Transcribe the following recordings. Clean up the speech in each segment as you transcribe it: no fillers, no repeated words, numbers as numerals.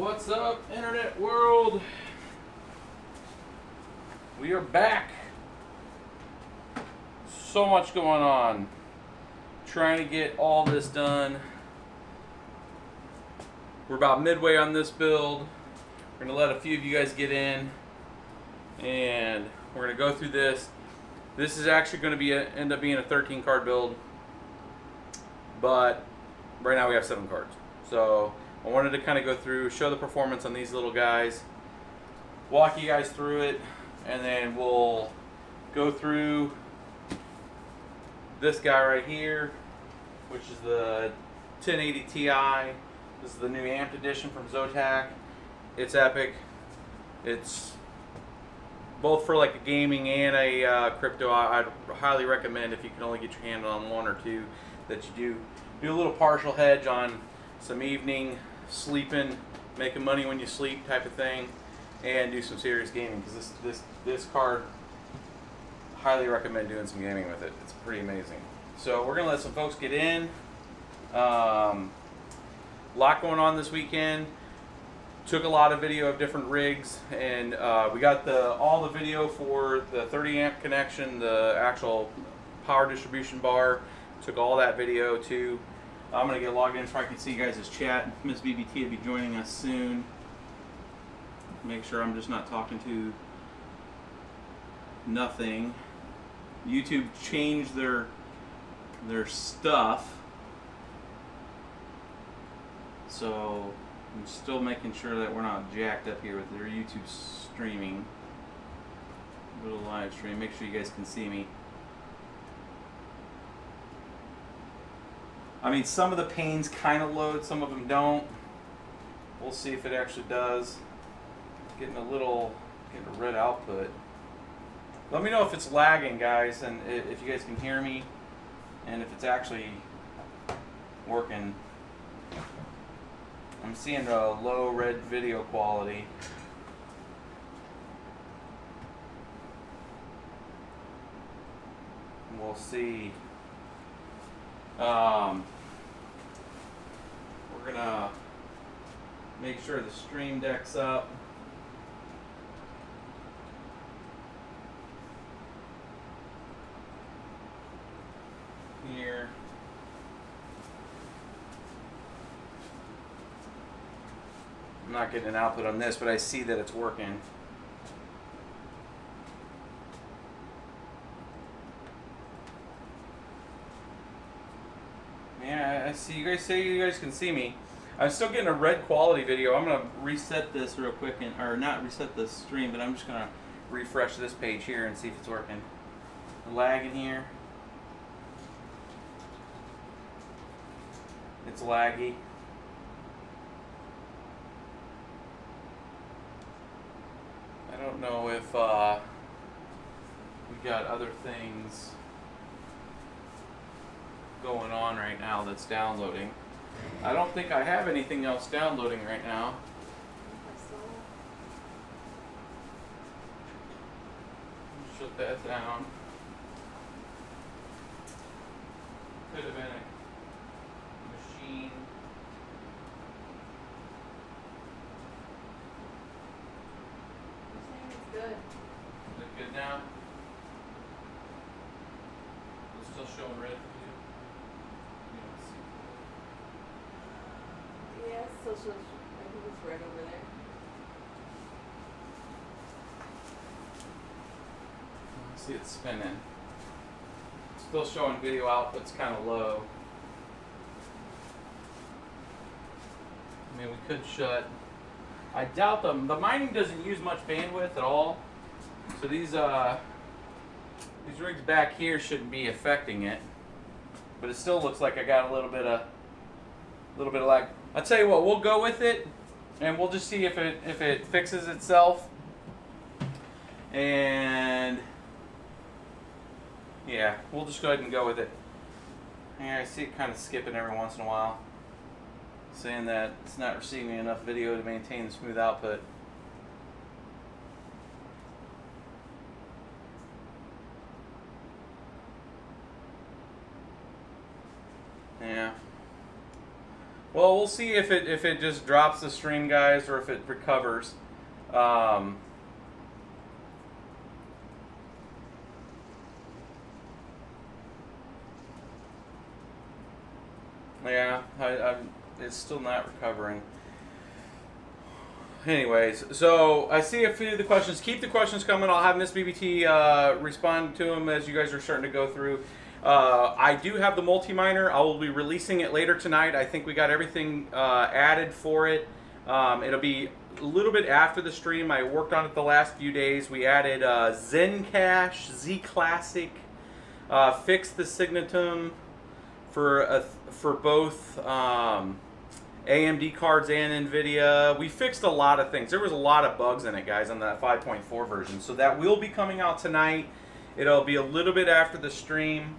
What's up, internet world? We are back. So much going on. Trying to get all this done. We're about midway on this build. We're going to let a few of you guys get in. And we're going to go through this. This is actually going to be end up being a 13 card build. But right now we have 7 cards. So I wanted to kind of go through, show the performance on these little guys, walk you guys through it, and then we'll go through this guy right here, which is the 1080 Ti. This is the new amped edition from Zotac. It's epic. It's both for like a gaming and a crypto. I'd highly recommend, if you can only get your hand on one or two, that you do a little partial hedge on some evening sleeping, making money when you sleep type of thing, and do some serious gaming, because this card, highly recommend doing some gaming with it. It's pretty amazing. So we're gonna let some folks get in. Lot going on this weekend. Took a lot of video of different rigs, and we got all the video for the 30 amp connection, the actual power distribution bar. Took all that video too. I'm going to get logged in so I can see you guys' chat. Miss BBT will be joining us soon. Make sure I'm just not talking to nothing. YouTube changed their stuff. So I'm still making sure that we're not jacked up here with their YouTube streaming. A little live stream. Make sure you guys can see me. I mean, some of the panes kind of load, some of them don't. We'll see if it actually does. Getting a red output. Let me know if it's lagging, guys, and if you guys can hear me, and if it's actually working. I'm seeing a low red video quality. We'll see. We're gonna make sure the stream deck's up. Here. I'm not getting an output on this, but I see that it's working. Yeah, I see you guys say you guys can see me. I'm still getting a red quality video. I'm gonna reset this real quick, or not reset the stream, but I'm just gonna refresh this page here and see if it's working. The lag in here. It's laggy. I don't know if we got other things going on right now that's downloading. I don't think I have anything else downloading right now. Shut that down. Could have been a machine. It's good. Is it good now? It's still showing red for you? Yeah, so I think it's right over there. I see it spinning. Still showing video output's kind of low. I mean, we could shut. I doubt the mining doesn't use much bandwidth at all, so these rigs back here shouldn't be affecting it. But it still looks like I got a little bit of lag. I'll tell you what, we'll go with it, and we'll just see if it fixes itself. And yeah, we'll just go ahead and go with it. Yeah, I see it kind of skipping every once in a while, saying that it's not receiving enough video to maintain the smooth output. Yeah. Well, we'll see if it just drops the stream, guys, or if it recovers. Yeah, it's still not recovering. Anyways, so I see a few of the questions. Keep the questions coming. I'll have Miss BBT respond to them as you guys are starting to go through. I do have the multi-miner. I will be releasing it later tonight. I think we got everything added for it. It'll be a little bit after the stream. I worked on it the last few days. We added Zcash, Z Classic, fixed the signatum for both AMD cards and NVIDIA. We fixed a lot of things. There was a lot of bugs in it, guys, on that 5.4 version. So that will be coming out tonight. It'll be a little bit after the stream.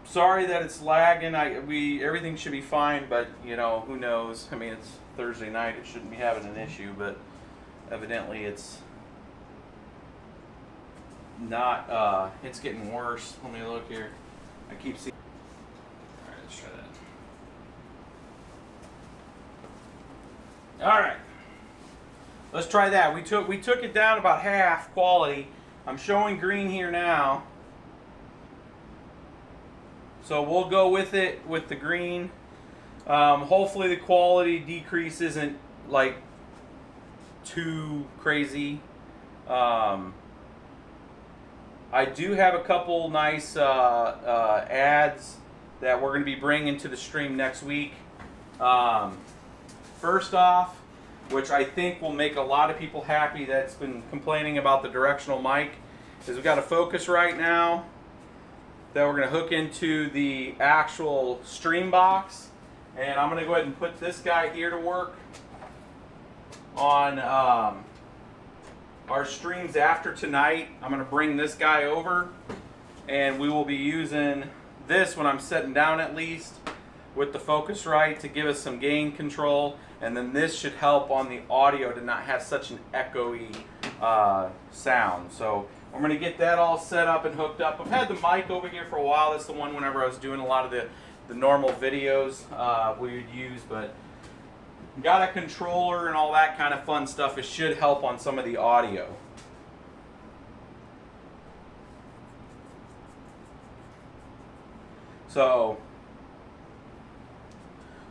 Sorry that it's lagging. Everything should be fine, but you know, who knows? I mean, it's Thursday night. It shouldn't be having an issue, but evidently it's not. It's getting worse. Let me look here. I keep seeing. All right, let's try that. All right. Let's try that. We took it down about half quality. I'm showing green here now. So we'll go with it with the green. Hopefully the quality decrease isn't like too crazy. I do have a couple nice ads that we're going to be bringing to the stream next week. First off, which I think will make a lot of people happy that's been complaining about the directional mic, is we've got a Focusrite now that we're going to hook into the actual stream box. And I'm going to go ahead and put this guy here to work on our streams after tonight. I'm going to bring this guy over, and we will be using this when I'm sitting down at least with the Focusrite to give us some gain control. And then this should help on the audio to not have such an echoey sound. So I'm going to get that all set up and hooked up. I've had the mic over here for a while. That's the one whenever I was doing a lot of the normal videos we would use. But got a controller and all that kind of fun stuff. It should help on some of the audio. So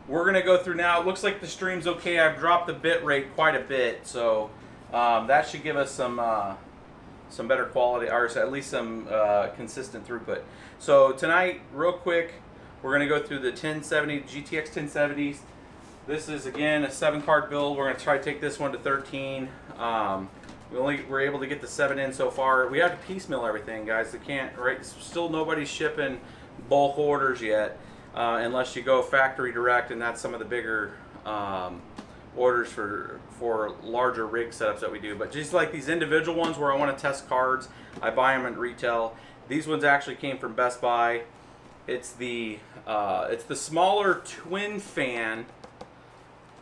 we're going to go through now. It looks like the stream's okay. I've dropped the bit rate quite a bit, so that should give us some better quality, or at least some consistent throughput. So tonight, real quick, we're going to go through the 1070 GTX 1070s. This is, again, a 7-card build. We're going to try to take this one to 13. We were able to get the 7 in so far. We have to piecemeal everything, guys. They can't, right? Still nobody's shipping bulk orders yet. Unless you go factory direct, and that's some of the bigger orders for larger rig setups that we do. But just like these individual ones where I want to test cards, I buy them at retail. These ones actually came from Best Buy. It's the smaller twin fan,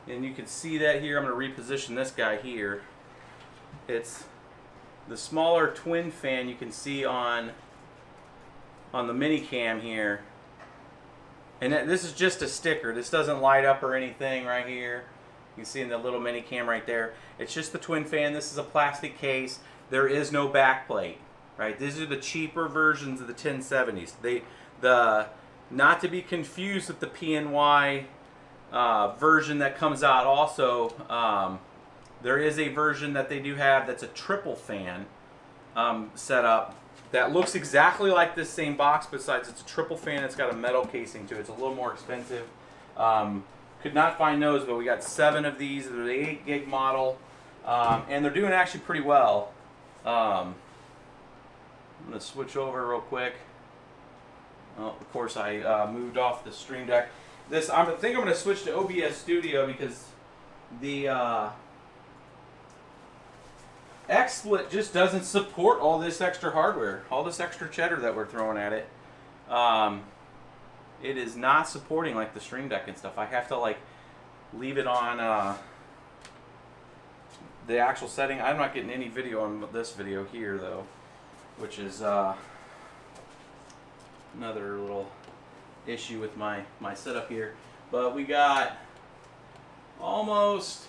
and you can see that here. I'm going to reposition this guy here. It's the smaller twin fan you can see on the mini cam here. And this is just a sticker. This doesn't light up or anything right here. You can see in the little mini cam right there. It's just the twin fan. This is a plastic case. There is no back plate, right? These are the cheaper versions of the 1070s. Not to be confused with the PNY version that comes out also. There is a version that they do have that's a triple fan setup. That looks exactly like this same box, besides it's a triple fan. It's got a metal casing to it. It's a little more expensive. Could not find those, but we got 7 of these. They're the 8 gig model, and they're doing actually pretty well. I'm going to switch over real quick. Oh, of course, I moved off the Stream Deck. I think I'm going to switch to OBS Studio because the XSplit just doesn't support all this extra hardware, all this extra cheddar that we're throwing at it. It is not supporting like the Stream Deck and stuff. I have to like leave it on the actual setting. I'm not getting any video on this video here though, which is another little issue with my setup here. But we got almost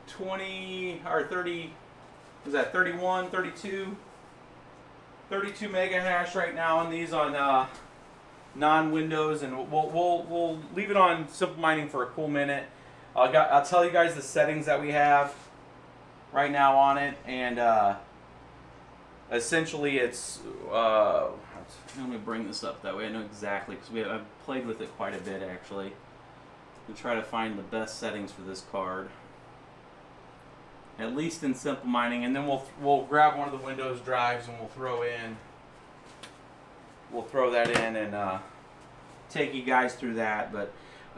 20 or 30, was that 31, 32 mega hash right now on these on non-Windows, and we'll leave it on simple mining for a cool minute. I'll tell you guys the settings that we have right now on it, and essentially it's let me bring this up that way I know exactly, because I've played with it quite a bit actually to try to find the best settings for this card, at least in simple mining, and then we'll grab one of the Windows drives and we'll throw that in and take you guys through that. But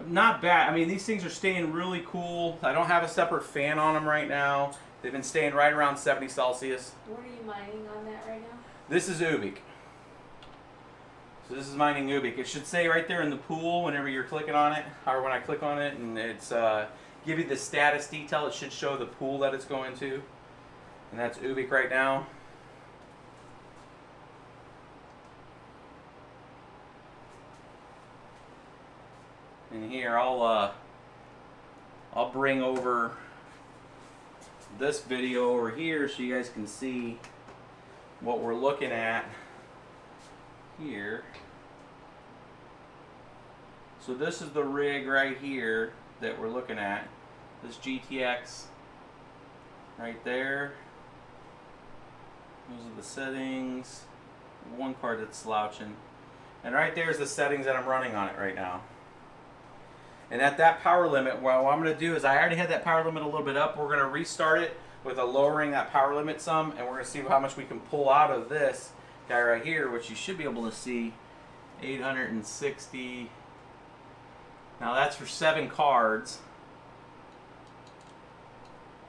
not bad. I mean, these things are staying really cool. I don't have a separate fan on them right now. They've been staying right around 70 Celsius. What are you mining on that right now? This is Ubik. So this is mining Ubik. It should say right there in the pool whenever you're clicking on it, or when I click on it, and it's give you the status detail. It should show the pool that it's going to, and that's Ubik right now. And here I'll bring over this video over here so you guys can see what we're looking at here. So this is the rig right here that we're looking at. This GTX right there. Those are the settings. One card that's slouching. And right there is the settings that I'm running on it right now. And at that power limit, well, what I'm going to do is I already had that power limit a little bit up. We're going to restart it with a lowering that power limit some, and we're going to see how much we can pull out of this guy right here, which you should be able to see 860. Now that's for 7 cards.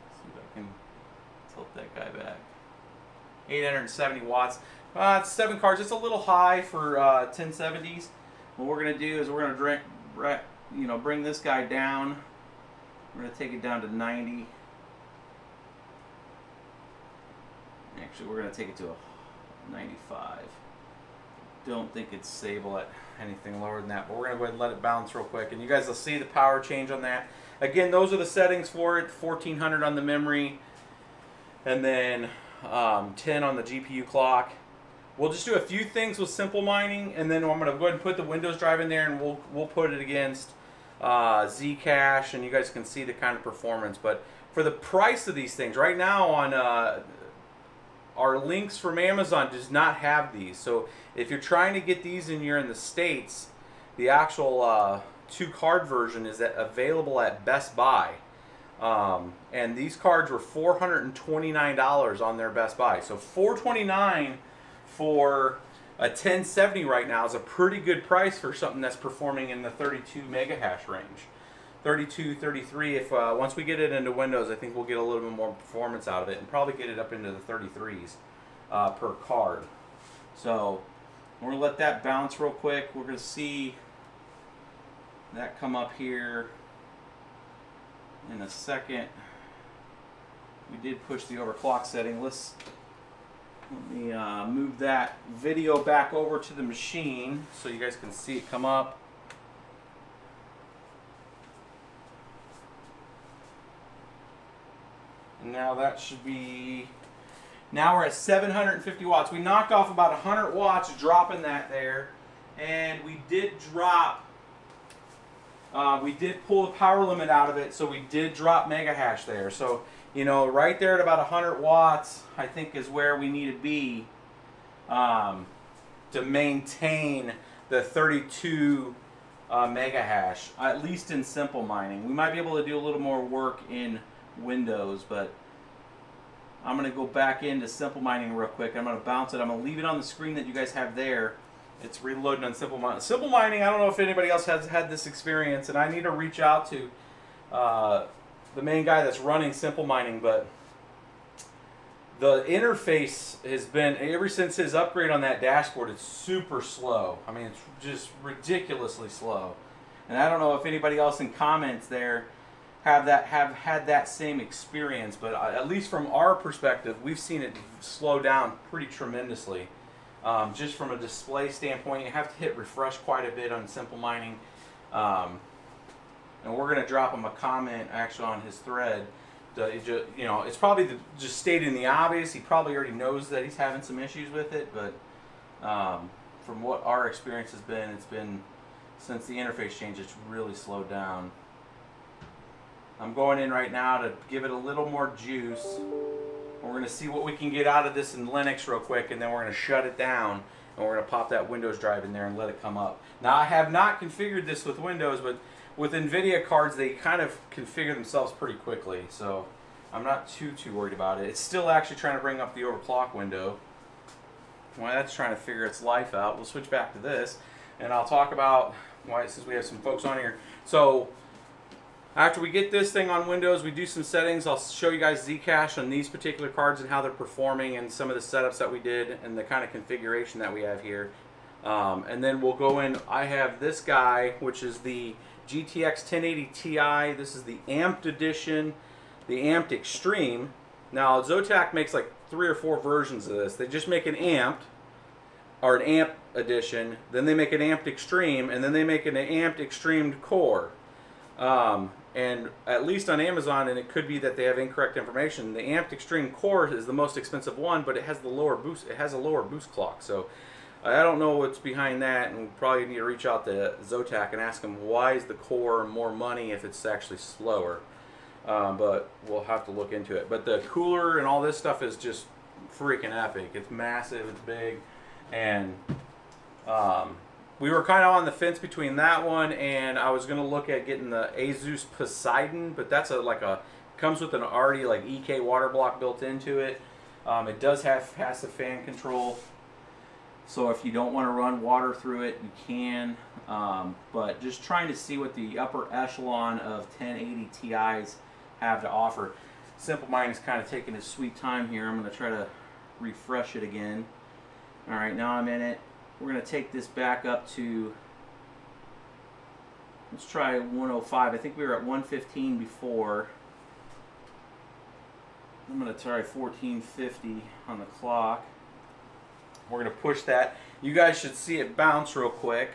Let's see if I can tilt that guy back. 870 watts. It's 7 cards. It's a little high for 1070s. What we're going to do is we're going to bring this guy down. We're going to take it down to 90. Actually, we're going to take it to a 95. Don't think it's stable at anything lower than that, but we're going to go ahead and let it bounce real quick, and you guys will see the power change on that. Again, those are the settings for it. 1400 on the memory, and then 10 on the GPU clock. We'll just do a few things with simple mining, and then I'm going to go ahead and put the Windows drive in there, and we'll put it against Zcash, and you guys can see the kind of performance. But for the price of these things right now on our links from Amazon does not have these. So if you're trying to get these and you're in the States, the actual 2-card version is available at Best Buy. And these cards were $429 on their Best Buy. So $429 for a 1070 right now is a pretty good price for something that's performing in the 32 mega hash range. 32, 33. If once we get it into Windows, I think we'll get a little bit more performance out of it, and probably get it up into the 33s per card. So we're gonna let that bounce real quick. We're gonna see that come up here in a second. We did push the overclock setting. Let me move that video back over to the machine so you guys can see it come up. And now that should be, now we're at 750 watts. We knocked off about 100 watts dropping that there, and we did drop, we did pull the power limit out of it, so we did drop mega hash there. So, you know, right there at about 100 watts, I think is where we need to be to maintain the 32 mega hash, at least in simple mining. We might be able to do a little more work in Windows, but I'm going to go back into simple mining real quick. I'm going to bounce it. I'm going to leave it on the screen that you guys have there. It's reloading on simple mining. Simple mining, I don't know if anybody else has had this experience, and I need to reach out to the main guy that's running simple mining, but the interface has been, ever since his upgrade on that dashboard, it's super slow. I mean, it's just ridiculously slow. And I don't know if anybody else in comments there have had that same experience, but at least from our perspective, we've seen it slow down pretty tremendously. Just from a display standpoint, you have to hit refresh quite a bit on simple mining. And we're going to drop him a comment actually on his thread. You know, it's probably just stating the obvious. He probably already knows that he's having some issues with it, but from what our experience has been, it's been since the interface change, it's really slowed down. I'm going in right now to give it a little more juice. We're going to see what we can get out of this in Linux real quick, and then we're going to shut it down, and we're going to pop that Windows drive in there and let it come up. Now, I have not configured this with Windows, but with NVIDIA cards, they kind of configure themselves pretty quickly, so I'm not too worried about it. It's still actually trying to bring up the overclock window. While that's trying to figure its life out, we'll switch back to this, and I'll talk about why, since we have some folks on here. So after we get this thing on Windows, we do some settings. I'll show you guys Zcash on these particular cards and how they're performing and some of the setups that we did and the kind of configuration that we have here. And then we'll go in. I have this guy, which is the GTX 1080 Ti. This is the Amped edition, the Amped Extreme. Now, Zotac makes like 3 or 4 versions of this. They just make an Amped, or an Amped edition, then they make an Amped Extreme, and then they make an Amped Extreme Core. And at least on Amazon, and it could be that they have incorrect information, the Amped Extreme Core is the most expensive one, but it has the lower boost. It has a lower boost clock. So I don't know what's behind that, and we probably need to reach out to Zotac and ask them why is the Core more money if it's actually slower. But we'll have to look into it. But the cooler and all this stuff is just freaking epic. It's massive. It's big, and we were kind of on the fence between that one, and I was going to look at getting the Asus Poseidon, but that's comes with an already like EK water block built into it. It does have passive fan control, so if you don't want to run water through it, you can. But just trying to see what the upper echelon of 1080 Ti's have to offer. Simple Mining is kind of taking its sweet time here. I'm going to try to refresh it again. All right, now I'm in it. We're going to take this back up to, let's try 105. I think we were at 115 before. I'm going to try 1450 on the clock. We're going to push that. You guys should see it bounce real quick.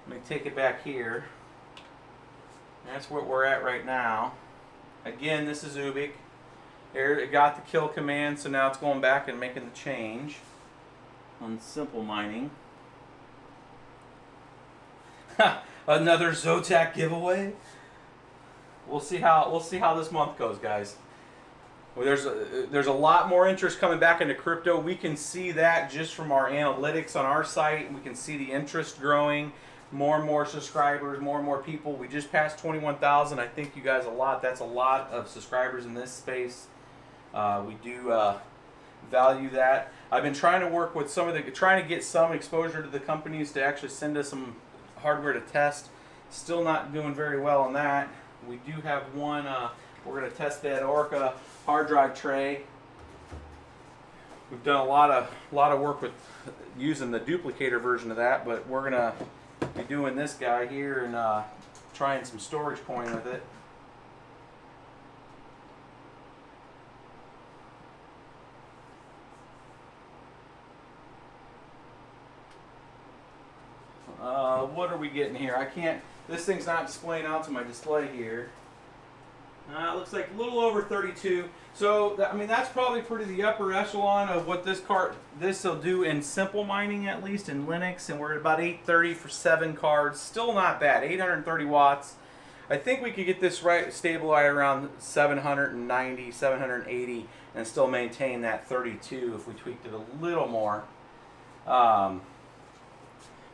Let me take it back here. That's what we're at right now. Again, this is Ubik. Here it got the kill command, so now it's going back and making the change on Simple Mining. Another Zotac giveaway. We'll see how this month goes, guys. Well, there's a lot more interest coming back into crypto. We can see that just from our analytics on our site. We can see the interest growing. More and more subscribers, more and more people. We just passed 21,000. I thank you guys a lot. That's a lot of subscribers in this space. We do value that. I've been trying to work with trying to get some exposure to the companies to actually send us some hardware to test. Still not doing very well on that. We do have one. We're going to test that Orca hard drive tray. We've done a lot of work with using the duplicator version of that, but we're going to be doing this guy here and trying some storage coin with it. What are we getting here? I can't, this thing's not displaying out to my display here. It looks like a little over 32. So, I mean, that's probably pretty the upper echelon of what this will do in Simple Mining, at least in Linux. And we're at about 830 for 7 cards. Still not bad. 830 watts. I think we could get this stable at around 790, 780, and still maintain that 32 if we tweaked it a little more.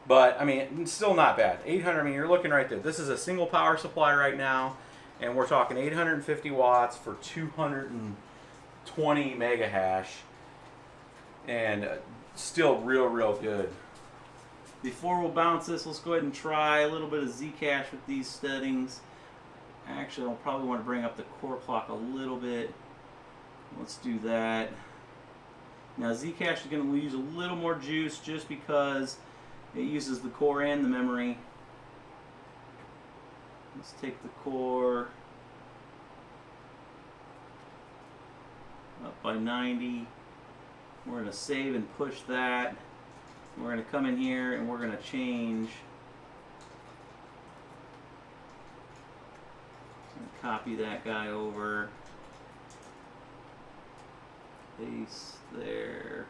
But, I mean, it's still not bad. 800, I mean, you're looking right there. This is a single power supply right now. And we're talking 850 watts for 220 mega hash, and still real good. Before we'll bounce this, let's go ahead and try a little bit of Zcash with these settings. Actually, I'll probably want to bring up the core clock a little bit. Let's do that. Now Zcash is going to use a little more juice just because it uses the core and the memory. Let's take the core up by 90. We're going to save and push that. We're going to come in here and we're going to change. Copy that guy over. Paste there.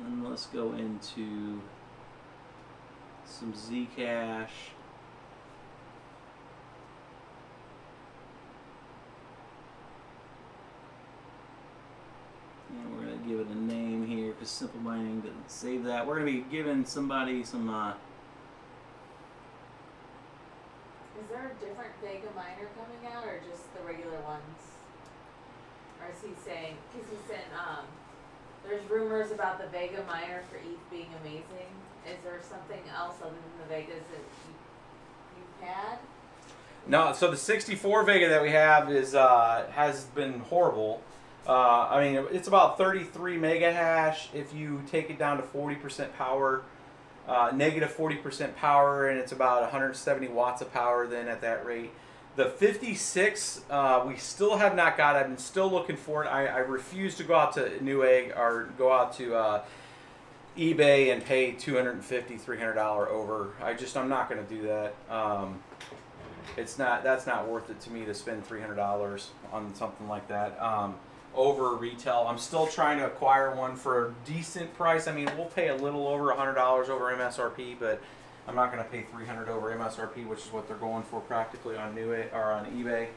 And let's go into some Zcash. And we're going to give it a name here because Simple Mining didn't save that. We're going to be giving somebody some... Is there a different Vega miner coming out, or just the regular ones? Or is he saying, because he said, there's rumors about the Vega miner for ETH being amazing. Is there something else other than the Vegas that you've had? No, so the 64 Vega that we have is has been horrible. I mean, it's about 33 mega hash if you take it down to 40% power, negative 40% power, and it's about 170 watts of power then at that rate. The 56, we still have not got. I've been still looking for it. I refuse to go out to Newegg or go out to eBay and pay $250, $300 over. I'm not going to do that. That's not worth it to me to spend $300 on something like that. Over retail. I'm still trying to acquire one for a decent price. I mean, we'll pay a little over $100 over MSRP, but I'm not going to pay $300 over MSRP, which is what they're going for practically on Newegg or on eBay.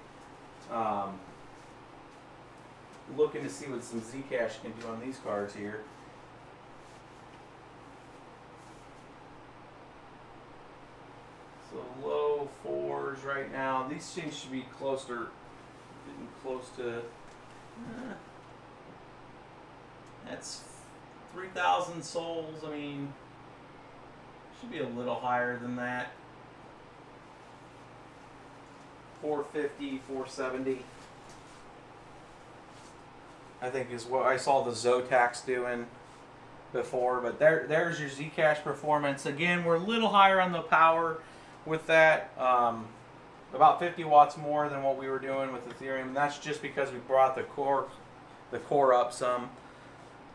Looking to see what some Zcash can do on these cards here. So low fours right now. These things should be closer, getting close to. That's 3,000 souls. I mean, should be a little higher than that. 450, 470. I think is what I saw the Zotacs doing before. But there's your Zcash performance. Again, we're a little higher on the power with that. About 50 watts more than what we were doing with Ethereum. And that's just because we brought the core up some.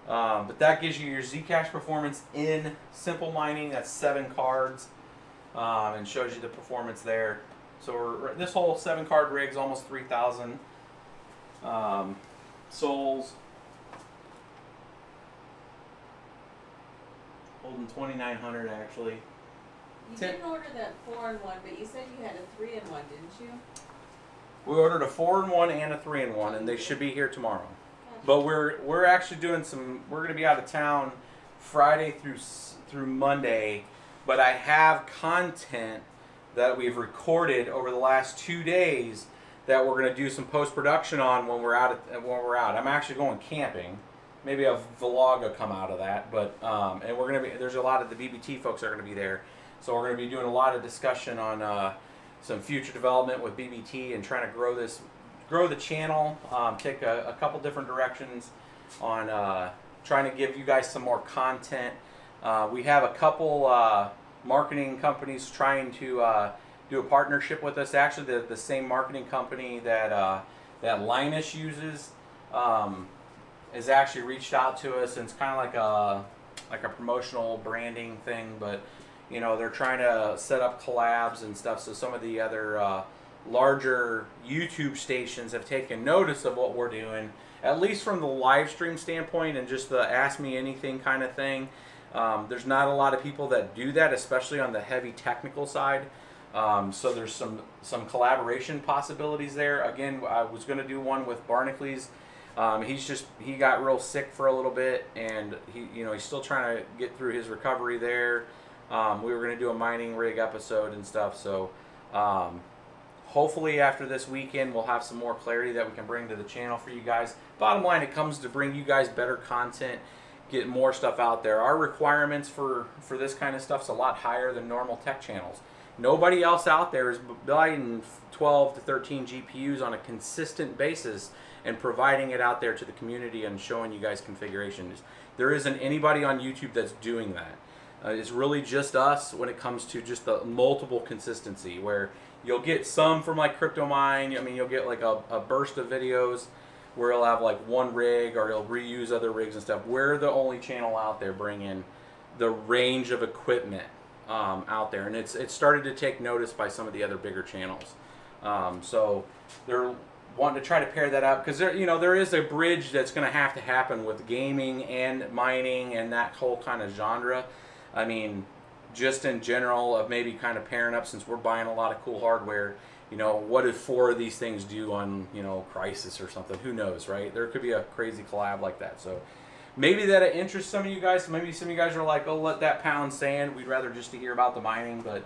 But that gives you your Zcash performance in Simple Mining. That's 7 cards, and shows you the performance there. So this whole 7-card rig is almost 3,000 souls, holding 2,900 actually. You didn't order that 4-in-1, but you said you had a 3-in-1, didn't you? We ordered a 4-in-1 and a 3-in-1, and they should be here tomorrow. Gotcha. But we're actually doing some. We're going to be out of town Friday through Monday, but I have content that we've recorded over the last 2 days that we're going to do some post-production on when we're out. I'm actually going camping. Maybe a vlog will come out of that, but and we're going to be. There's a lot of the BBT folks are going to be there. So we're going to be doing a lot of discussion on some future development with BBT and trying to grow the channel, take a couple different directions on trying to give you guys some more content. We have a couple marketing companies trying to do a partnership with us. Actually, the same marketing company that Linus uses has actually reached out to us, and it's kind of like a promotional branding thing, but you know, they're trying to set up collabs and stuff, so some of the other larger YouTube stations have taken notice of what we're doing, at least from the live stream standpoint and just the Ask Me Anything kind of thing. There's not a lot of people that do that, especially on the heavy technical side. So there's some collaboration possibilities there. Again, I was going to do one with Barnacules. He got real sick for a little bit, and he's still trying to get through his recovery there. We were going to do a mining rig episode and stuff, so hopefully after this weekend we'll have some more clarity that we can bring to the channel for you guys. Bottom line, it comes to bring you guys better content, get more stuff out there. Our requirements for this kind of stuff is a lot higher than normal tech channels. Nobody else out there is buying 12 to 13 GPUs on a consistent basis and providing it out there to the community and showing you guys configurations. There isn't anybody on YouTube that's doing that. It's really just us when it comes to just the multiple consistency, where you'll get some from like CryptoMine. I mean, you'll get like a burst of videos where he'll have like one rig or he'll reuse other rigs and stuff. We're the only channel out there bringing the range of equipment out there, and it's started to take notice by some of the other bigger channels. So they're wanting to try to pair that up, because there is a bridge that's going to happen with gaming and mining and that whole kind of genre. I mean, just in general, of maybe kind of pairing up, since we're buying a lot of cool hardware. What if 4 of these things do on Crisis or something? Who knows, right? There could be a crazy collab like that. So maybe that'll interest some of you guys. Maybe some of you guys are like, oh, let that pound sand. We'd rather just to hear about the mining. But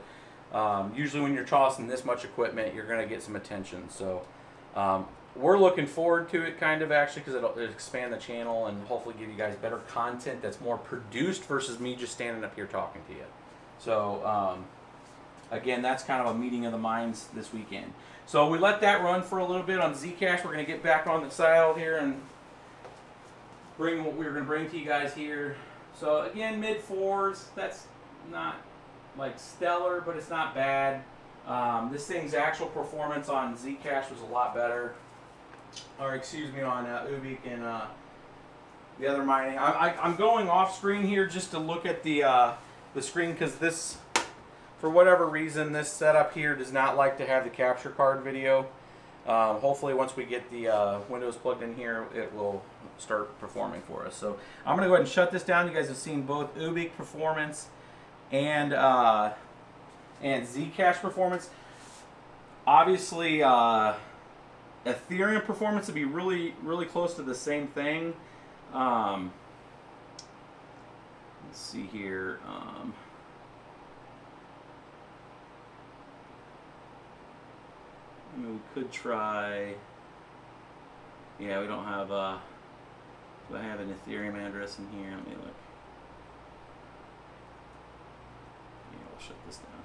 usually when you're tossing this much equipment, you're going to get some attention. So we're looking forward to it, kind of, actually, because it'll expand the channel and hopefully give you guys better content that's more produced versus me just standing up here talking to you. So again, that's kind of a meeting of the minds this weekend. So we let that run for a little bit on Zcash. We're going to get back on the saddle here and bring what we were going to bring to you guys here. So again, mid 4s. That's not like stellar, but it's not bad. This thing's actual performance on Zcash was a lot better. Or excuse me, on Ubik and the other mining. I'm going off screen here just to look at the screen, because this, for whatever reason, this setup here does not like to have the capture card video. Hopefully once we get the Windows plugged in here, it will start performing for us. So I'm going to go ahead and shut this down. You guys have seen both Ubik performance and Zcash performance. Obviously, Ethereum performance would be really, really close to the same thing. Let's see here. We could try. Yeah, we don't have. Do I have an Ethereum address in here? Let me look. Yeah, we'll shut this down.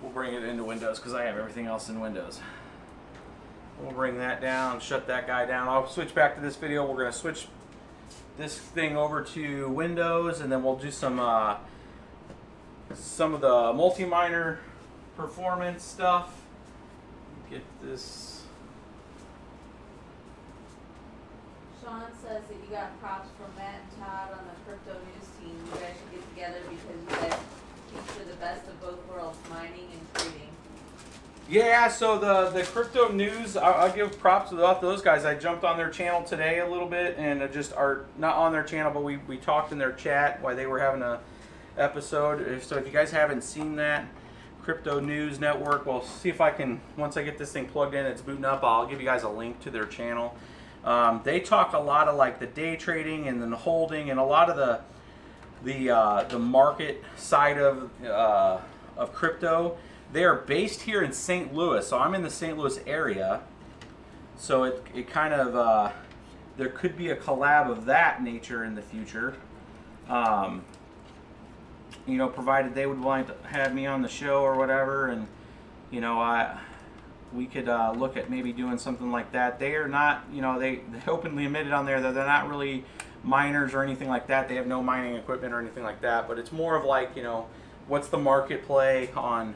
We'll bring it into Windows because I have everything else in Windows. We'll bring that down, shut that guy down. I'll switch back to this video. We're going to switch this thing over to Windows, and then we'll do some of the multi-miner performance stuff. Get this. Sean says that you got props from Matt and Todd on the crypto news team. You guys should get together because you guys feature the best of both worlds, mining and trading. Yeah, so the crypto news, I'll give props to those guys. I jumped on their channel today a little bit, and just are not on their channel, but we talked in their chat while they were having a episode. So if you guys haven't seen that, Crypto News Network, we'll see if I can, once I get this thing plugged in, it's booting up, I'll give you guys a link to their channel. They talk a lot of like the day trading and then the holding and a lot of the market side of crypto. They are based here in St. Louis, so I'm in the St. Louis area. So it kind of, there could be a collab of that nature in the future. Provided they would want to have me on the show or whatever, and we could look at maybe doing something like that. They are not, they openly admitted on there that they're not really miners or anything like that. They have no mining equipment or anything like that, but it's more of like, what's the market play on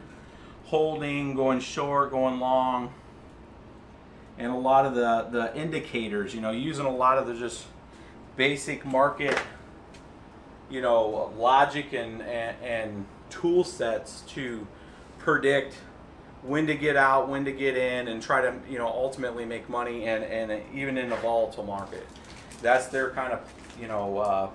holding, going short, going long, and a lot of the indicators, using a lot of the just basic market logic and tool sets to predict when to get out, when to get in, and try to ultimately make money, and even in a volatile market. That's their kind of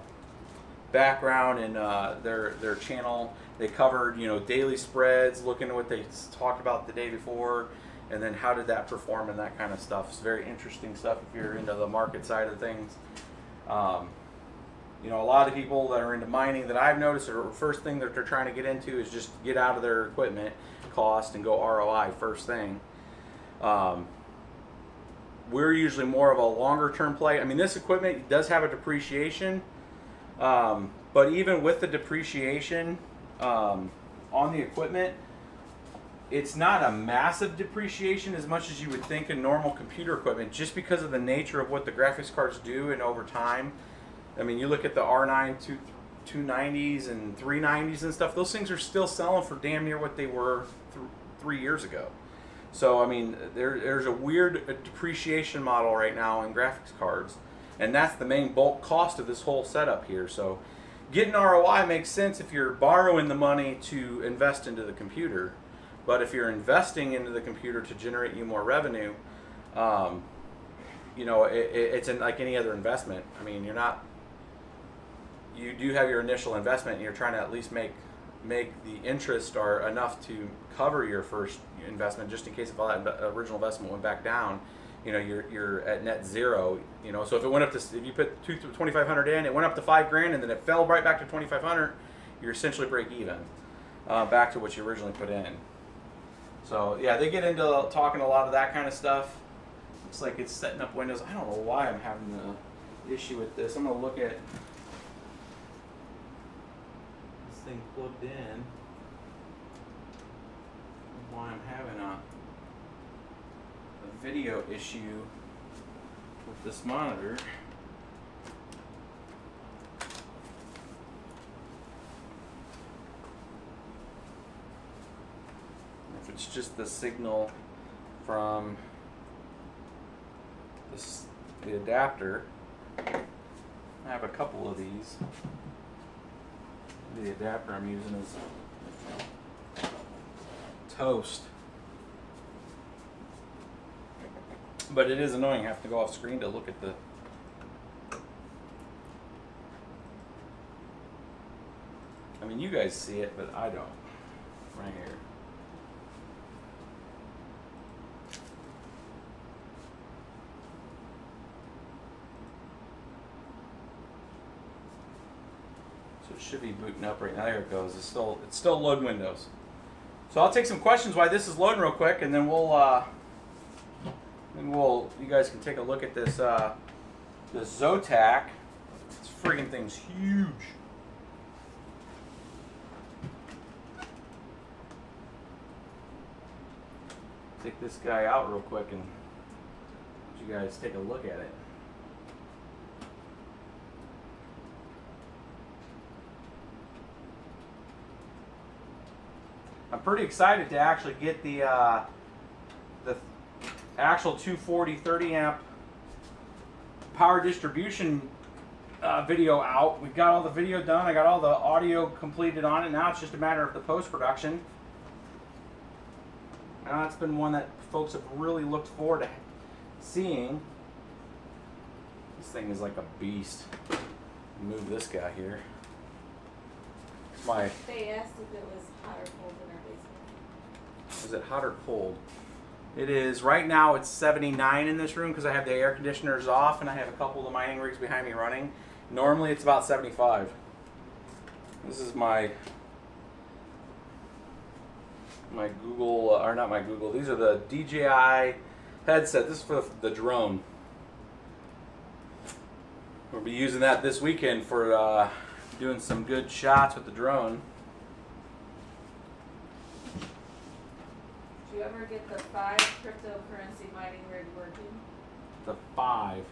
background in their channel. They covered daily spreads, looking at what they talked about the day before, and then how did that perform and that kind of stuff. It's very interesting stuff if you're into the market side of things. A lot of people that are into mining that I've noticed, the first thing that they're trying to get into is just get out of their equipment cost and go ROI first thing. We're usually more of a longer term play. I mean, this equipment does have a depreciation, but even with the depreciation on the equipment, it's not a massive depreciation as much as you would think in normal computer equipment, just because of the nature of what the graphics cards do and over time. I mean, you look at the R9 290s and 390s and stuff, those things are still selling for damn near what they were 3 years ago. So I mean, there's a weird depreciation model right now in graphics cards, and that's the main bulk cost of this whole setup here. So getting ROI makes sense if you're borrowing the money to invest into the computer, but if you're investing into the computer to generate you more revenue, you know, it's like any other investment. I mean, you do have your initial investment, and you're trying to at least make the interest or enough to cover your first investment, just in case if all that original investment went back down, you know, you're at net zero. You know, so if it went up to, if you put $2,500 in, it went up to $5,000, and then it fell right back to $2,500, you're essentially break even, back to what you originally put in. So yeah, they get into talking a lot of that kind of stuff. Looks like it's setting up Windows. I don't know why I'm having the issue with this. I'm gonna look at this thing plugged in. Why I'm having a video issue with this monitor. If it's just the signal from the adapter, I have a couple of these. The adapter I'm using is toast. But it is annoying having to go off screen to look at the... I mean, you guys see it, but I don't. Right here. So it should be booting up right now. There it goes. It's still loading Windows. So I'll take some questions while this is loading real quick, and then you guys can take a look at this this Zotac. This friggin' thing's huge. Take this guy out real quick and let you guys take a look at it. I'm pretty excited to actually get the actual 240 30 amp power distribution video out. We've got all the video done. I got all the audio completed on it. Now it's just a matter of the post-production. Now that's been one that folks have really looked forward to seeing. This thing is like a beast. Move this guy here. They asked if it was hot or cold in our basement. Is it hot or cold? It is, right now it's 79 in this room because I have the air conditioners off and I have a couple of the mining rigs behind me running. Normally it's about 75. This is my Google, or not my Google, these are the DJI headset. This is for the drone. We'll be using that this weekend for doing some good shots with the drone. Did you ever get the 5 cryptocurrency mining rig working? The 5. Is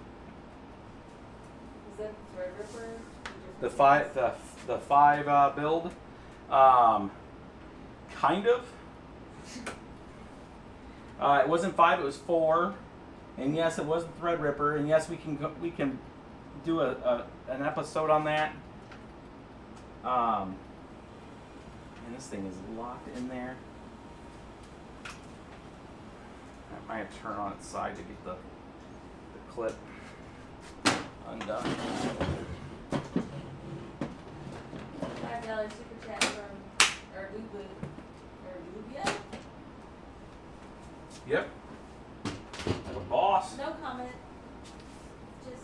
that the Threadripper? The 5 build, kind of. It wasn't 5; it was 4, and yes, it was the Threadripper, and yes, we can do an episode on that. And this thing is locked in there. I might have to turn on its side to get the clip undone. $5 super chat from Erdubia. Yep. Like a boss. No comment. Just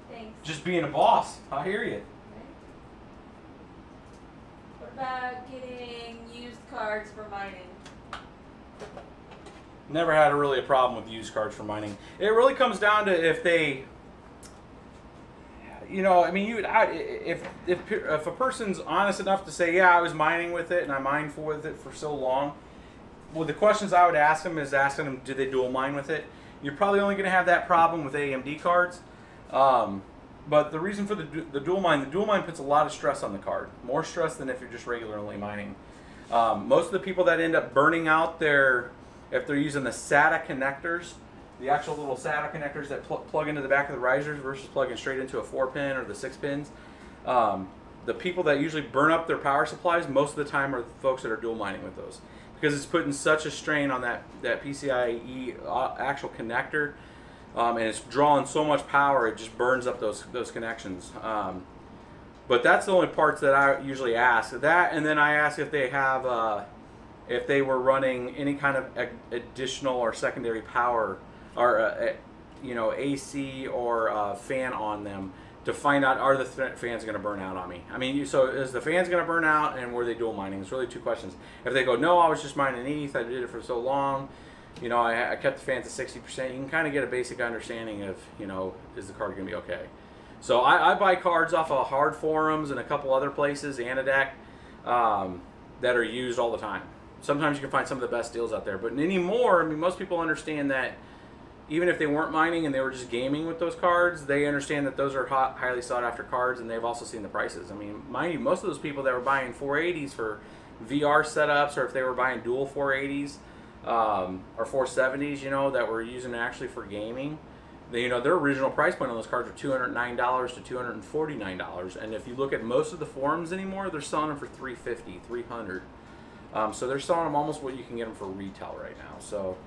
thanks. Just being a boss. I hear you. Right? What about getting used cards for mining? Never had really a problem with used cards for mining. It really comes down to if they, you know, I mean, if a person's honest enough to say, yeah, I was mining with it and I mined with it for so long. Well, the questions I would ask them is asking them, did they dual mine with it? You're probably only going to have that problem with AMD cards. But the reason for the dual mine puts a lot of stress on the card, more stress than if you're just regularly mining. Most of the people that end up burning out their if they're using the SATA connectors, the actual little SATA connectors that plug into the back of the risers versus plugging straight into a 4-pin or the 6 pins. The people that usually burn up their power supplies most of the time are the folks that are dual mining with those, because it's putting such a strain on that PCIe actual connector, and it's drawing so much power it just burns up those connections. But that's the only parts that I usually ask. That, and then I ask if they have if they were running any kind of additional or secondary power, or you know, AC or fan on them, to find out, are the fans going to burn out on me? I mean, so is the fans going to burn out, and were they dual mining? It's really two questions. If they go, no, I was just mining ETH, I did it for so long, you know, I kept the fans at 60%, you can kind of get a basic understanding of, you know, is the card going to be okay? So I buy cards off of hard forums and a couple other places, Anadeck, that are used all the time. Sometimes you can find some of the best deals out there, but anymore, I mean, most people understand that even if they weren't mining and they were just gaming with those cards, they understand that those are highly sought after cards, and they've also seen the prices. I mean, mind you, most of those people that were buying 480s for VR setups, or if they were buying dual 480s or 470s, you know, that were using actually for gaming, you know, their original price point on those cards are $209 to $249, and if you look at most of the forums anymore, they're selling them for $350, $300. So they're selling them almost what you can get them for retail right now. So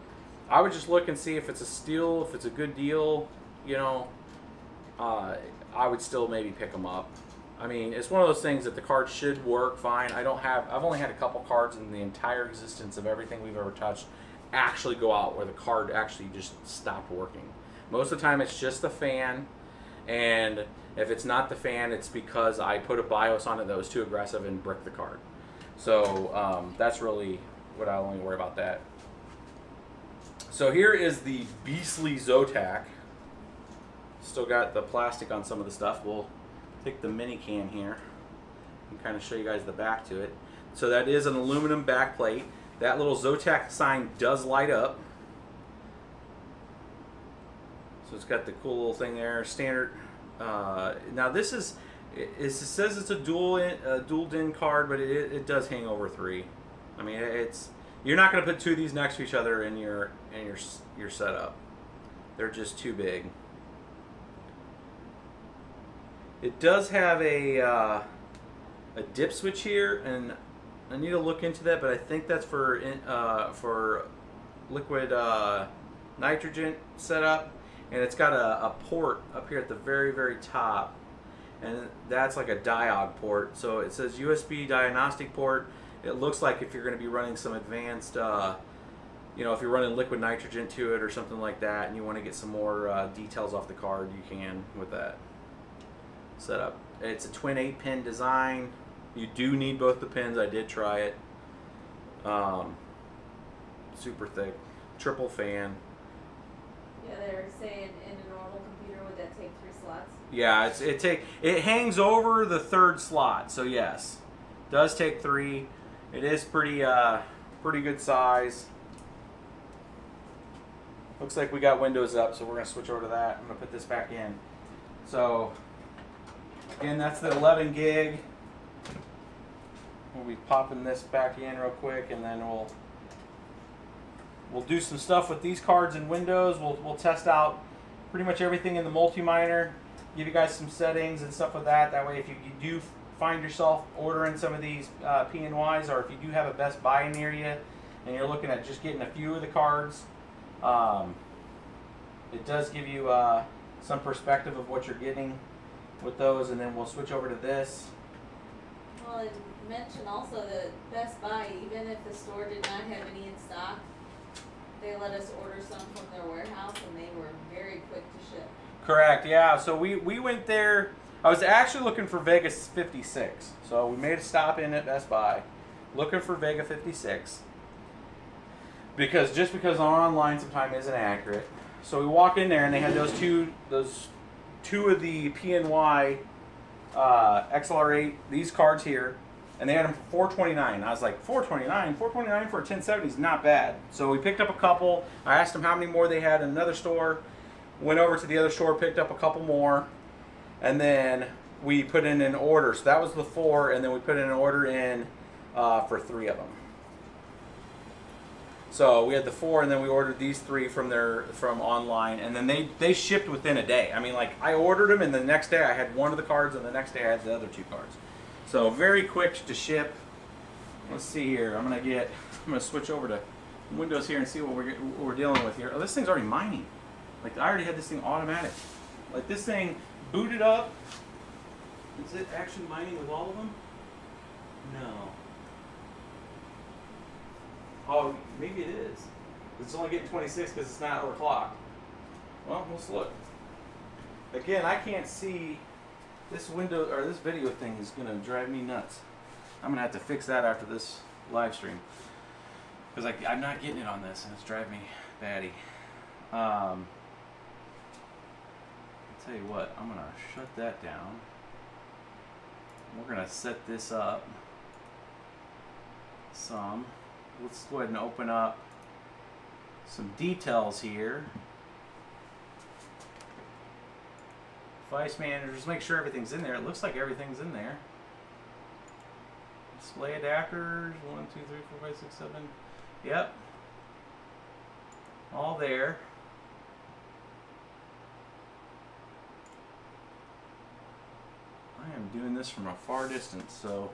I would just look and see if it's a steal, if it's a good deal, you know. I would still maybe pick them up. I mean, it's one of those things that the cards should work fine. I've only had a couple cards in the entire existence of everything we've ever touched actually go out where the card actually just stopped working. Most of the time it's just the fan, and if it's not the fan, it's because I put a BIOS on it that was too aggressive and bricked the card. So that's really what I only worry about that. So here is the beastly Zotac. Still got the plastic on some of the stuff. We'll take the mini cam here and kind of show you guys the back to it. So that is an aluminum back plate. That little Zotac sign does light up. So it's got the cool little thing there, standard. Now this is, it says it's a dual DIN card, but it does hang over 3. I mean, you're not going to put 2 of these next to each other in your setup. They're just too big. It does have a dip switch here, and I need to look into that, but I think that's for liquid nitrogen setup. And it's got a port up here at the very, very top, and that's like a diode port. So it says USB diagnostic port. It looks like if you're going to be running some advanced, you know, if you're running liquid nitrogen to it or something like that, and you want to get some more details off the card, you can with that setup. It's a twin 8-pin design. You do need both the pins. I did try it. Super thick, triple fan. Yeah, they were saying in a normal computer, would that take 3 slots? Yeah, it hangs over the 3rd slot, so yes, does take 3. It is pretty good size. Looks like we got Windows up, so we're gonna switch over to that. I'm gonna put this back in. So again, that's the 11 gig. We'll be popping this back in real quick, and then we'll do some stuff with these cards in Windows. We'll test out pretty much everything in the multi-miner, give you guys some settings and stuff with that. That way, if you do find yourself ordering some of these PNYs, or if you do have a Best Buy near you and you're looking at just getting a few of the cards, it does give you some perspective of what you're getting with those. And then we'll switch over to this. Well, and mention also that Best Buy, even if the store did not have any in stock, they let us order some from their warehouse, and they were very quick to ship. Correct, yeah. So we went there. I was actually looking for Vega 56. So we made a stop in at Best Buy looking for Vega 56. Because online sometimes isn't accurate. So we walk in there, and they had those two of the PNY XRL8, these cards here. And they had them for $429. I was like, $429? $429 for a 1070 is not bad. So we picked up a couple. I asked them how many more they had in another store. Went over to the other store, picked up a couple more. And then we put in an order. So that was the 4, and then we put in an order in for 3 of them. So we had the 4, and then we ordered these 3 from online, and then they shipped within a day. I mean, like, I ordered them, and the next day I had one of the cards, and the next day I had the other 2 cards. So very quick to ship. Let's see here. I'm gonna switch over to Windows here and see what we're dealing with here. Oh, this thing's already mining. Like, I already had this thing automatic. Like, this thing booted up. Is it actually mining with all of them? No. Oh, maybe it is. It's only getting 26 because it's not overclocked. Well, let's look. Again, I can't see this window, or this video thing is gonna drive me nuts. I'm gonna have to fix that after this live stream, because I'm not getting it on this, and it's driving me batty. I'll tell you what, I'm gonna shut that down. We're gonna set this up some. Let's go ahead and open up some details here. Device manager, just make sure everything's in there. It looks like everything's in there. Display adapters, 1, 2, 3, 4, 5, 6, 7. Yep. All there. I am doing this from a far distance, so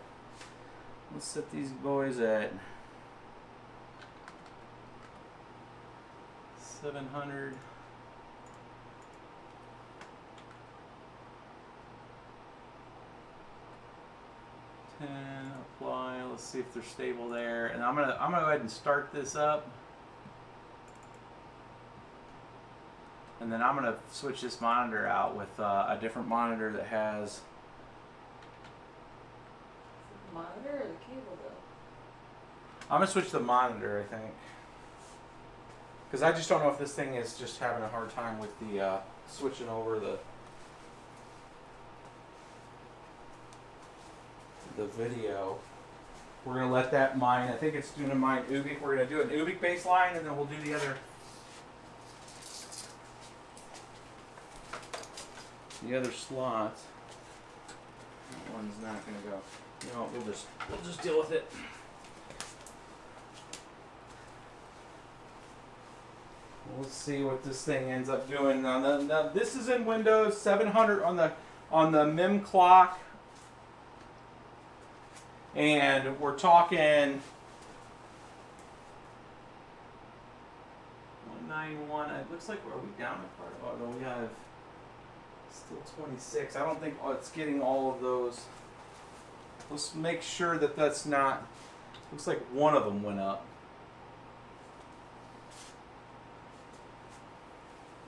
let's set these boys at 700. Apply. Let's see if they're stable there, and I'm gonna go ahead and start this up, and then I'm gonna switch this monitor out with a different monitor that has. The monitor or the cable though? I'm gonna switch the monitor, I think, because I just don't know if this thing is just having a hard time with the switching over the video. We're going to let that mine. I think it's doing a mine Ubik. We're going to do an Ubik baseline, and then we'll do the other slots. That one's not going to go. You know, we'll just deal with it. Let's see what this thing ends up doing. Now this is in Windows 700 on the MIM clock. And we're talking 191. It looks like, are we down a part? Oh no, we have still 26. I don't think it's getting all of those. Let's make sure that that's not. Looks like one of them went up.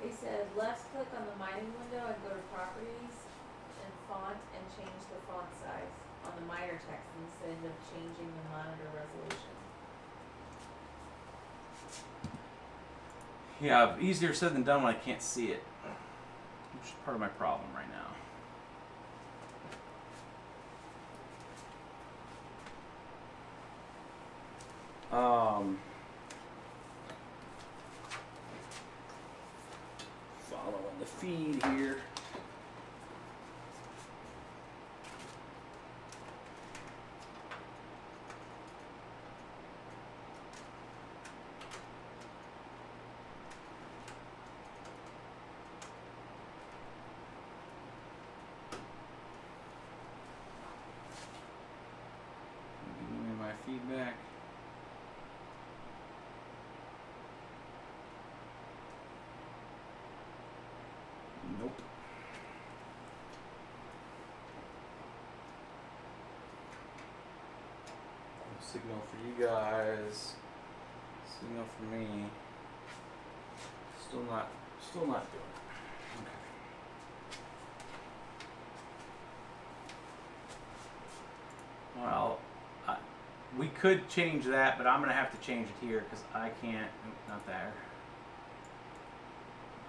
They said left click on the mining window and go to properties and font and change the font size on the miner text instead of changing the monitor resolution. Yeah, easier said than done when I can't see it, which is part of my problem right now. Following the feed here. Feedback. Nope. No signal for you guys. Signal for me. Still not doing it. Okay. Well, we could change that, but I'm going to have to change it here because I can't, not there.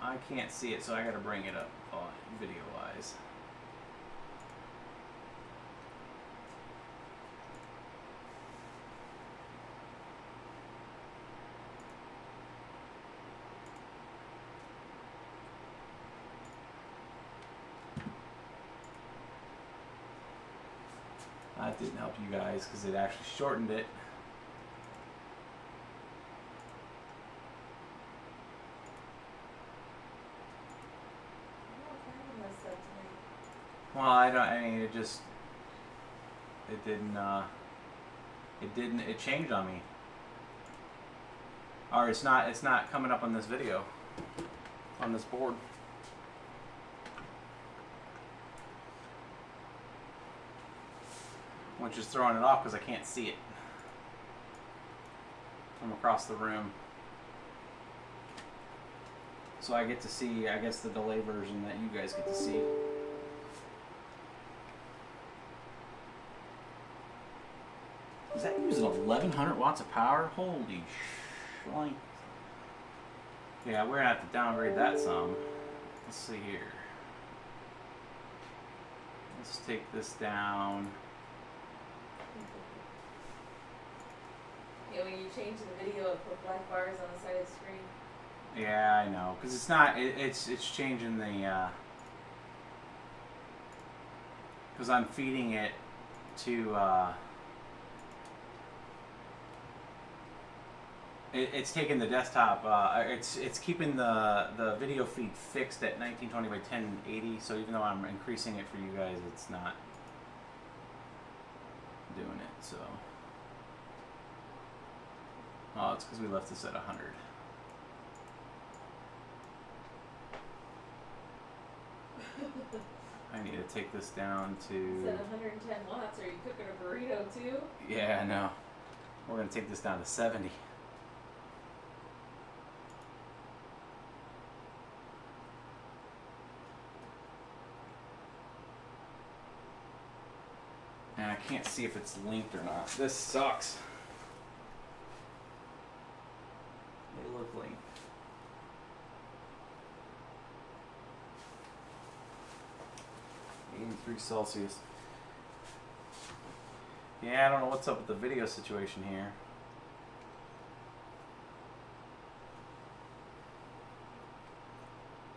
I can't see it, so I got to bring it up video-wise. That didn't help you guys because it actually shortened it. Well, I don't. I mean, it didn't. It changed on me. Or it's not. It's not coming up on this video. On this board. Which is throwing it off because I can't see it from across the room. So I get to see, I guess, the delay version that you guys get to see. Is that using 1100 watts of power? Holy shit. Yeah, we're gonna have to downgrade that some. Let's see here. Let's take this down. Yeah, when you change the video, it put black bars on the side of the screen. Yeah, I know, because it's not. It's changing the. Because I'm feeding it to. It's taking the desktop. It's keeping the video feed fixed at 1920 by 1080. So even though I'm increasing it for you guys, it's not doing it. So. Oh, it's because we left this at 100. I need to take this down to... It's at 110 watts. Are you cooking a burrito too? Yeah, I know. We're going to take this down to 70. And I can't see if it's linked or not. This sucks. They look linked. 83 Celsius. Yeah, I don't know what's up with the video situation here.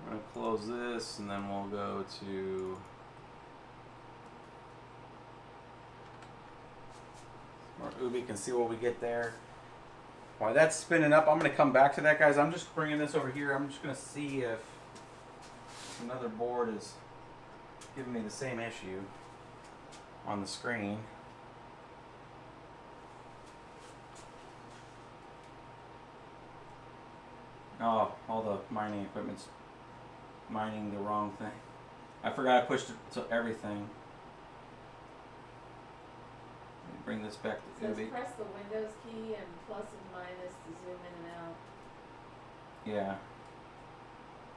We're going to close this and then we'll go to Smart Ubi, can see what we get there. While that's spinning up, I'm going to come back to that, guys. I'm just bringing this over here. I'm just going to see if another board is giving me the same issue on the screen. Oh, all the mining equipment's mining the wrong thing. I forgot I pushed it to everything. Let me bring this back to So Ubi. press the Windows key and plus and minus to zoom in and out. Yeah.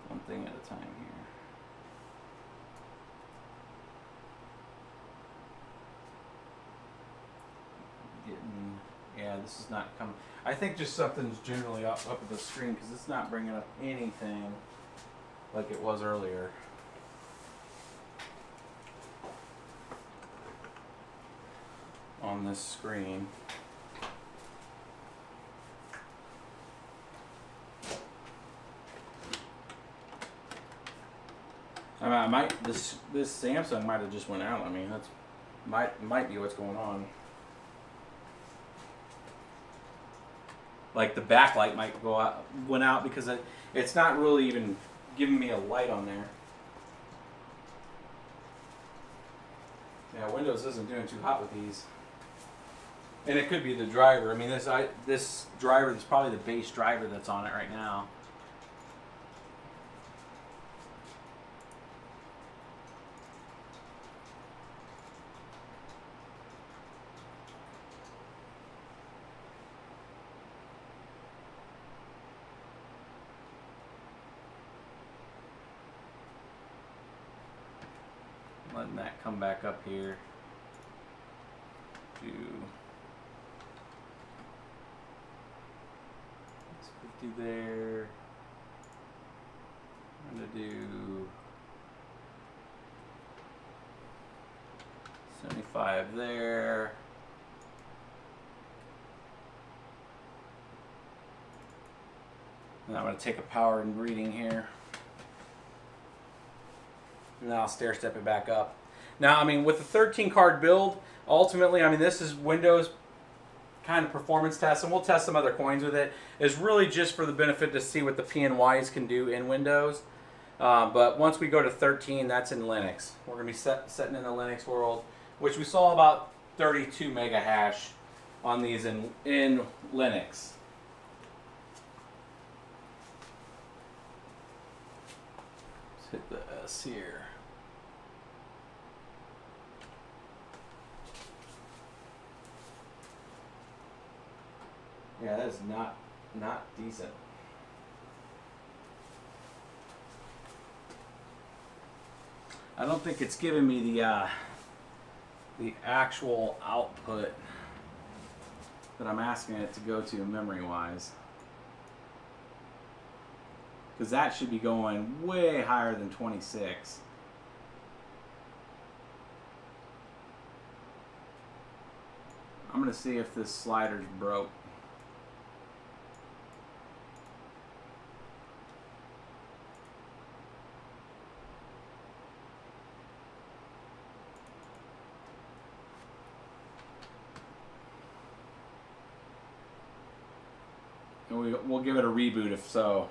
One thing at a time here. Yeah, this is not coming. I think just something's generally up at the screen because it's not bringing up anything like it was earlier. On this screen. I mean, I might this Samsung might have just went out. I mean, that's might be what's going on. Like the backlight might went out because it's not really even giving me a light on there. Yeah, Windows isn't doing too hot with these. And it could be the driver. I mean, this driver is probably the base driver that's on it right now. Letting that come back up here to 50 there. I'm going to do 75 there. And I'm going to take a power and reading here. Now I'll stair step it back up. Now, I mean, with the 13 card build, ultimately, I mean, this is Windows kind of performance test, and we'll test some other coins with it. It's really just for the benefit to see what the PNYs can do in Windows. But once we go to 13, that's in Linux. We're going to be setting in the Linux world, which we saw about 32 mega hash on these in Linux. Let's hit the S here. Yeah, that is not decent. I don't think it's giving me the actual output that I'm asking it to go to memory-wise. Because that should be going way higher than 26. I'm going to see if this slider's broke. And we'll give it a reboot if so.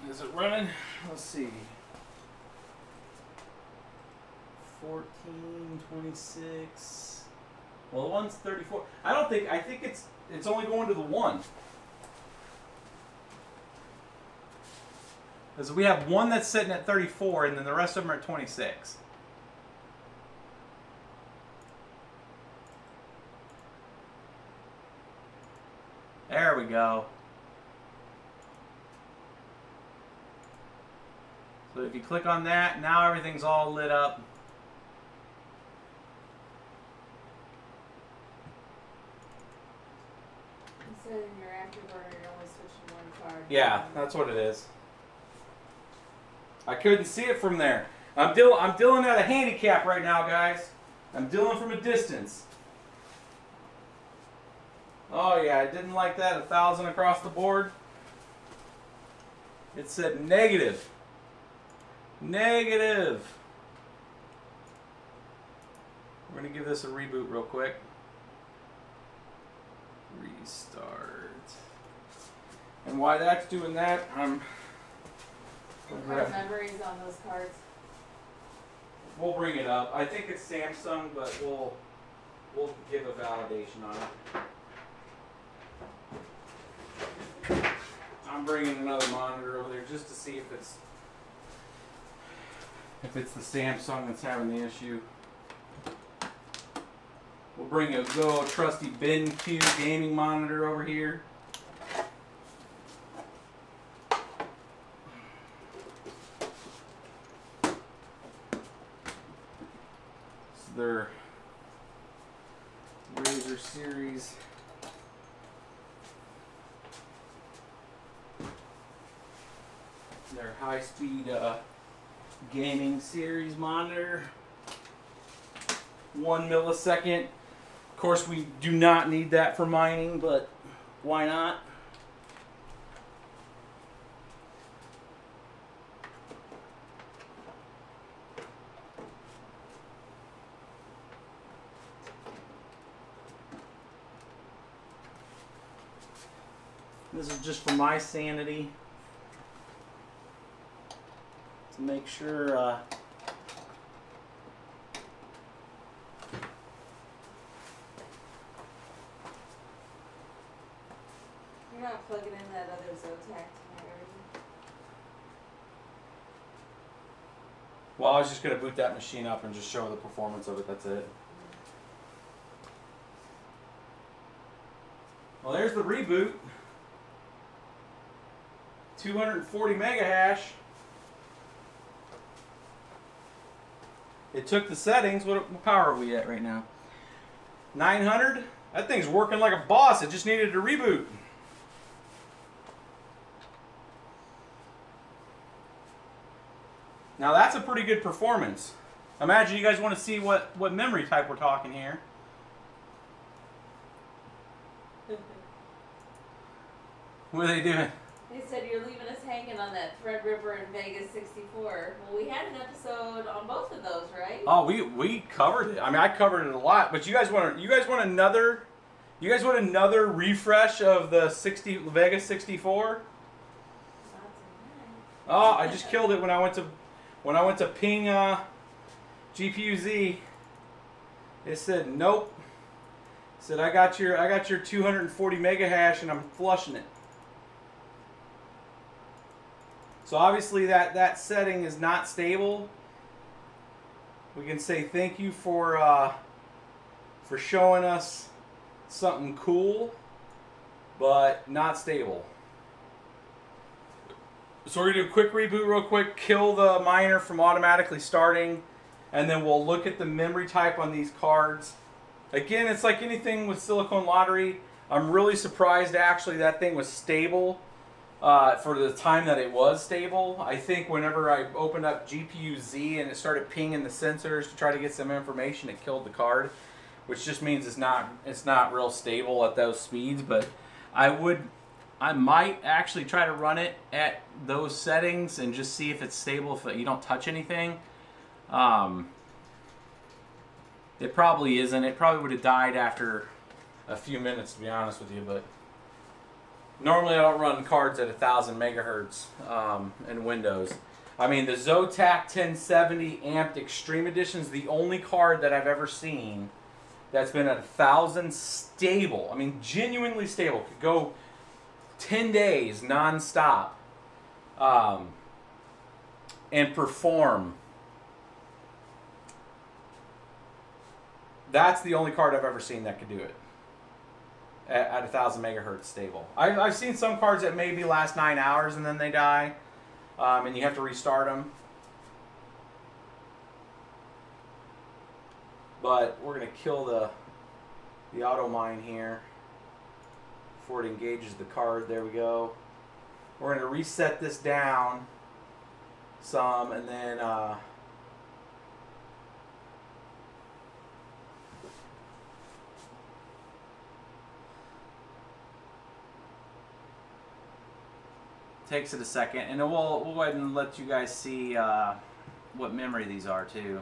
Is it running? Let's see. 14, 26. Well, the one's 34. I think it's only going to the one. Because we have one that's sitting at 34 and then the rest of them are at 26. There we go. So if you click on that, now everything's all lit up. You said in your afterburner you're only switching one card. Yeah, that's what it is. I couldn't see it from there. I'm dealing at a handicap right now, guys. I'm dealing from a distance. Oh yeah, I didn't like that. 1,000 across the board. It said negative. Negative. We're going to give this a reboot real quick. Restart. And while that's doing that, what kind of memories on those cards? We'll bring it up. I think it's Samsung, but we'll give a validation on it. I'm bringing another monitor over there just to see if it's the Samsung that's having the issue. We'll bring a good old trusty BenQ gaming monitor over here. It's their Razer series. Their high-speed gaming series monitor. 1 millisecond. Of course, we do not need that for mining, but why not? This is just for my sanity. To make sure you're not plugging in that other Zotac tonight, are you? Well, I was just going to boot that machine up and just show the performance of it. That's it. Well, there's the reboot. 240 mega hash. It took the settings. What power are we at right now? 900? That thing's working like a boss. It just needed a reboot. Now that's a pretty good performance. Imagine you guys want to see what memory type we're talking here. What are they doing? They said you're leaving us hanging on that Threadripper and Vegas 64. Well, we had an episode on both of those, right? Oh, we covered it. I mean, I covered it a lot. But you guys want another refresh of the Vegas 64? Oh, I just killed it when I went to ping GPU Z. It said nope. It said I got your 240 mega hash and I'm flushing it. So obviously that setting is not stable. We can say thank you for showing us something cool, but not stable. So we're gonna do a quick reboot real quick, kill the miner from automatically starting, and then we'll look at the memory type on these cards. Again, it's like anything with Silicon Lottery. I'm really surprised actually that thing was stable for the time that it was stable. I think whenever I opened up GPU Z and it started pinging the sensors to try to get some information, it killed the card, which just means it's not real stable at those speeds. But I might actually try to run it at those settings and just see if it's stable if you don't touch anything. It probably isn't. It probably would have died after a few minutes, to be honest with you. But normally I don't run cards at 1,000 megahertz in Windows. I mean, the Zotac 1070 Amped Extreme Edition is the only card that I've ever seen that's been at 1,000 stable. I mean, genuinely stable. Could go 10 days non-stop and perform. That's the only card I've ever seen that could do it at 1,000 megahertz stable. I've seen some cards that maybe last 9 hours and then they die, and you have to restart them. But we're going to kill the auto mine here before it engages the card. There we go. We're going to reset this down some, and then takes it a second, and then we'll go ahead and let you guys see what memory these are too.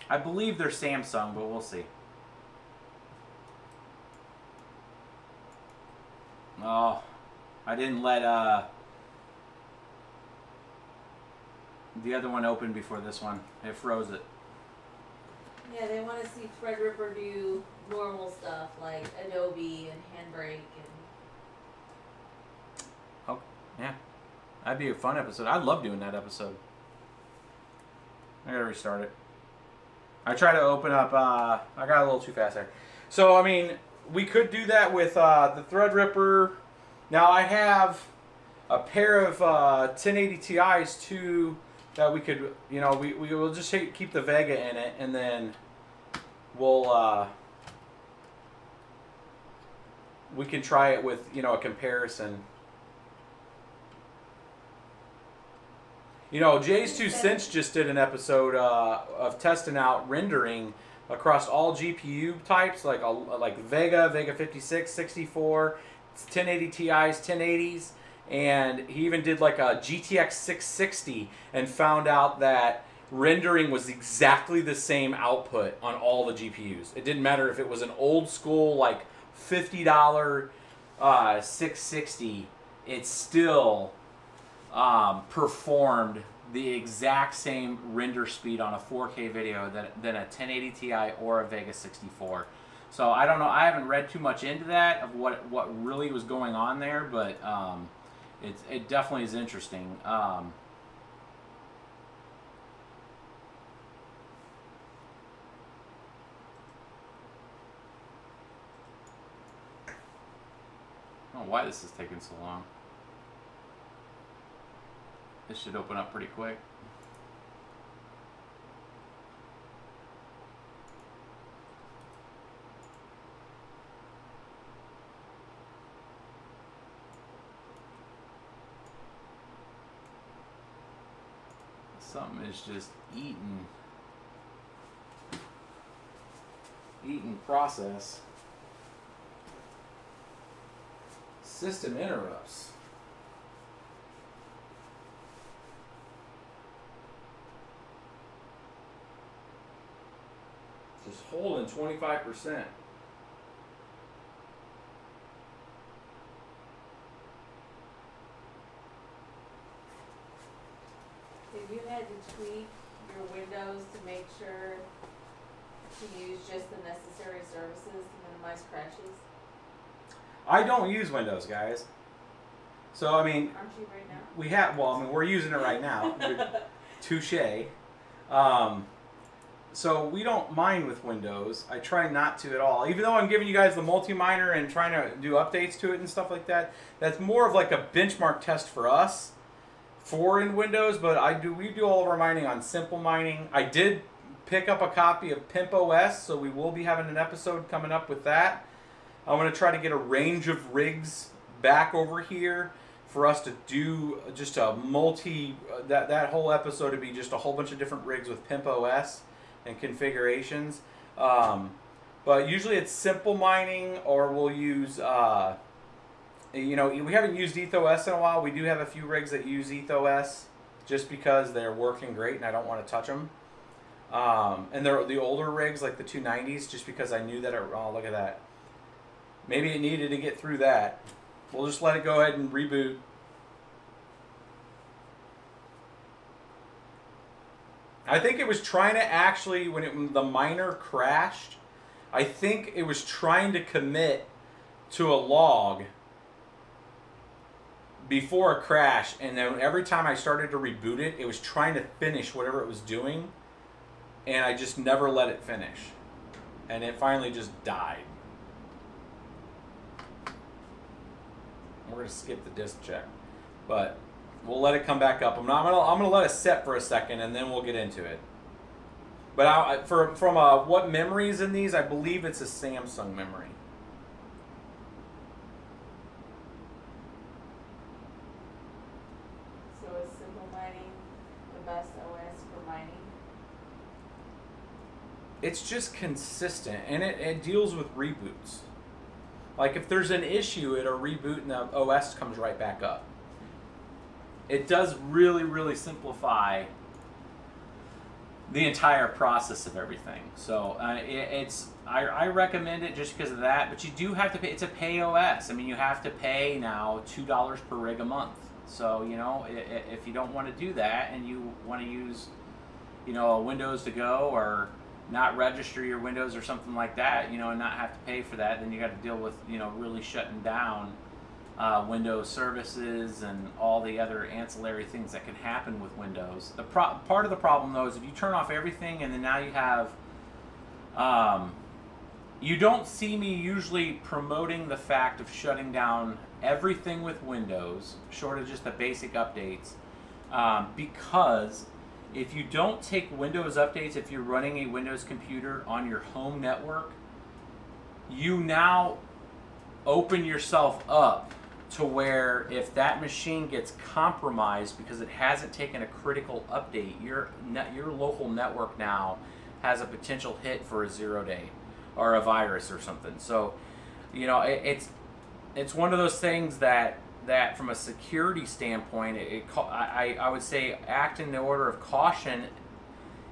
I believe they're Samsung, but we'll see. Oh, I didn't let the other one open before this one. It froze it. Yeah, they want to see Threadripper do normal stuff like Adobe and Handbrake and... Oh, yeah. That'd be a fun episode. I love doing that episode. I gotta restart it. I try to open up, I got a little too fast there. So, I mean, we could do that with the Threadripper. Now, I have a pair of 1080 Ti's too that we could, you know, we will just keep the Vega in it, and then we'll, we can try it with, you know, a comparison. You know, Jay's 2 Cents just did an episode of testing out rendering across all GPU types, like Vega, Vega 56, 64, 1080 Ti's, 1080s, and he even did like a GTX 660 and found out that rendering was exactly the same output on all the GPUs. It didn't matter if it was an old school like $50 660, it still performed the exact same render speed on a 4K video than a 1080 Ti or a Vega 64. So I don't know. I haven't read too much into that of what really was going on there, but it definitely is interesting. I don't know why this is taking so long. This should open up pretty quick. Something is just eating process. System interrupts. Just holding 25%. Have you had to tweak your Windows to make sure to use just the necessary services to minimize crashes? I don't use Windows, guys. So, I mean, Aren't you right now? we have, well, I mean, we're using it right now. Touche. So we don't mine with Windows. I try not to at all. Even though I'm giving you guys the multi-miner and trying to do updates to it and stuff like that, that's more of like a benchmark test for us for in Windows, but we do all of our mining on simple mining. I did pick up a copy of Pimp OS, so we will be having an episode coming up with that. I want to try to get a range of rigs back over here for us to do just a that whole episode to be just a whole bunch of different rigs with Pimp OS and configurations. But usually it's simple mining, or we'll use, you know, we haven't used EthOS in a while. We do have a few rigs that use EthOS just because they're working great and I don't want to touch them. And they're the older rigs, like the 290s, just because I knew that, oh, look at that. Maybe it needed to get through that. We'll just let it go ahead and reboot. I think it was trying to actually, when the miner crashed, I think it was trying to commit to a log before a crash, and then every time I started to reboot it, it was trying to finish whatever it was doing, and I just never let it finish. And it finally just died. We're going to skip the disk check, but we'll let it come back up. I'm gonna let it set for a second, and then we'll get into it. But from what memory is in these, I believe it's a Samsung memory. So is simple mining the best OS for mining? It's just consistent, and it deals with reboots. Like if there's an issue, it'll reboot and the OS comes right back up. It does really, really simplify the entire process of everything. So I recommend it just because of that, but you do have to pay. It's a pay OS. I mean, you have to pay now $2 per rig a month. So, you know, if you don't want to do that and you want to use, you know, a Windows to go or not register your Windows or something like that, you know, and not have to pay for that, then you got to deal with, you know, really shutting down Windows services and all the other ancillary things that can happen with Windows. The part of the problem, though, is if you turn off everything and then now you have, you don't see me usually promoting the fact of shutting down everything with Windows, short of just the basic updates, because if you don't take Windows updates, if you're running a Windows computer on your home network, you now open yourself up to where if that machine gets compromised because it hasn't taken a critical update, your local network now has a potential hit for a 0-day or a virus or something. So, you know, it's one of those things that from a security standpoint, I would say act in the order of caution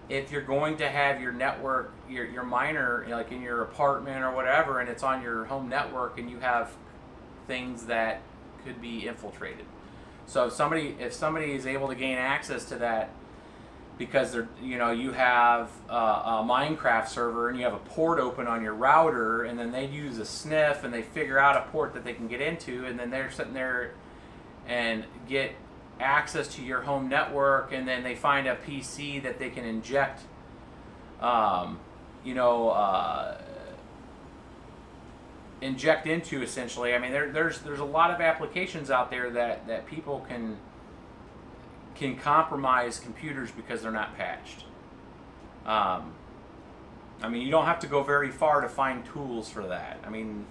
if you're going to have your network, your miner, like in your apartment or whatever, and it's on your home network and you have things that could be infiltrated. So if somebody is able to gain access to that because they're, you know, you have a Minecraft server and you have a port open on your router, and then they use a sniff and they figure out a port that they can get into, and then they're sitting there and get access to your home network, and then they find a PC that they can inject, you know, inject into, essentially. I mean, there's a lot of applications out there that people can compromise computers because they're not patched. I mean, you don't have to go very far to find tools for that. I mean,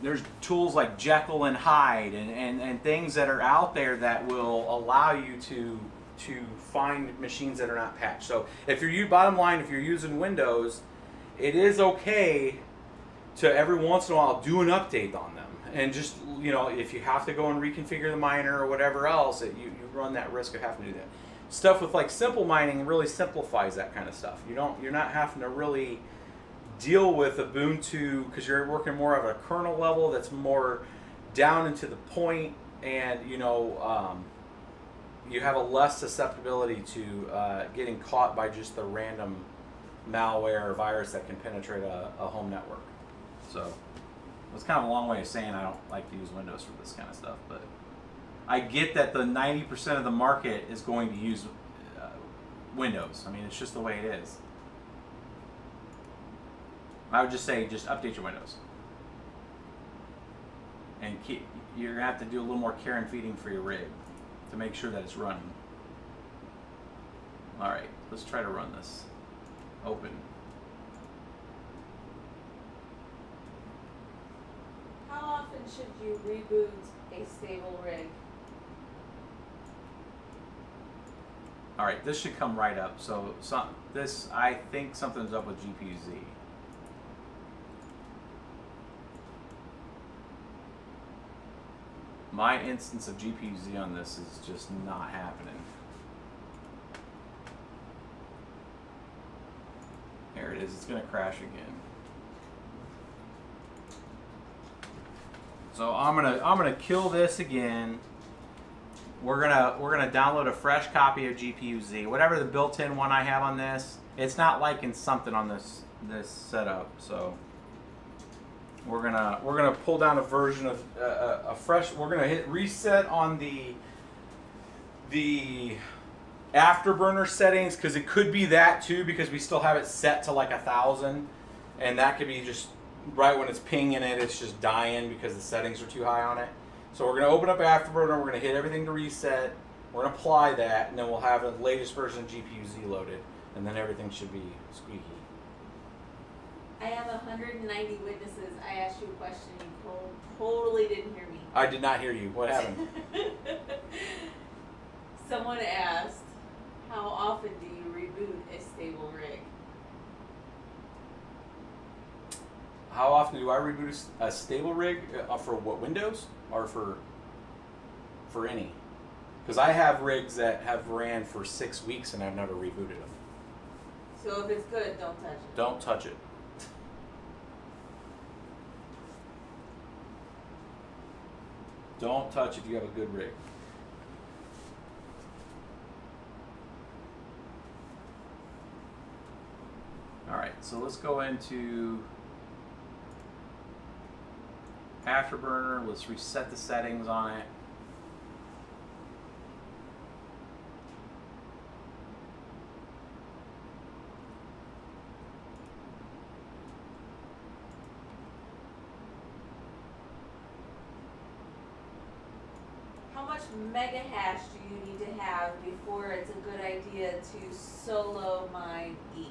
there's tools like Jekyll and Hyde and things that are out there that will allow you to to find machines that are not patched. So if you're bottom line, if you're using Windows, it is okay to every once in a while do an update on them, and just, you know, if you have to go and reconfigure the miner or whatever else, you run that risk of having to do that. Stuff with like simple mining really simplifies that kind of stuff. You're not having to really deal with Ubuntu, because you're working more of a kernel level that's more down into the point, and you know, you have a less susceptibility to getting caught by just the random malware or virus that can penetrate a home network. So it's kind of a long way of saying I don't like to use Windows for this kind of stuff, but I get that the 90% of the market is going to use Windows. I mean, it's just the way it is. I would just say, just update your Windows. And you're going to have to do a little more care and feeding for your rig to make sure that it's running. Alright, let's try to run this. Open. How often should you reboot a stable rig? Alright, this should come right up. So this, I think something's up with GPU-Z. My instance of GPU-Z on this is just not happening. Here it is. It's going to crash again. So I'm gonna kill this again. We're gonna download a fresh copy of GPU-Z, whatever the built-in one I have on this. It's not liking something on this setup, so we're gonna pull down a version of a fresh. We're gonna hit reset on the afterburner settings, because it could be that too, because we still have it set to like 1,000, and that could be just right when it's pinging it, it's just dying because the settings are too high on it. So we're going to open up Afterburner, we're going to hit everything to reset, we're going to apply that, and then we'll have the latest version of GPU-Z loaded, and then everything should be squeaky. I have 190 witnesses. I asked you a question, you totally didn't hear me. I did not hear you. What happened? Someone asked, how often do you reboot a stable rig? How often do I reboot a stable rig? For what, Windows? Or for any? Because I have rigs that have ran for 6 weeks and I've never rebooted them. So if it's good, don't touch it. Don't touch it. Don't touch if you have a good rig. Alright, so let's go into Afterburner. Let's reset the settings on it. How much mega hash do you need to have before it's a good idea to solo mine E?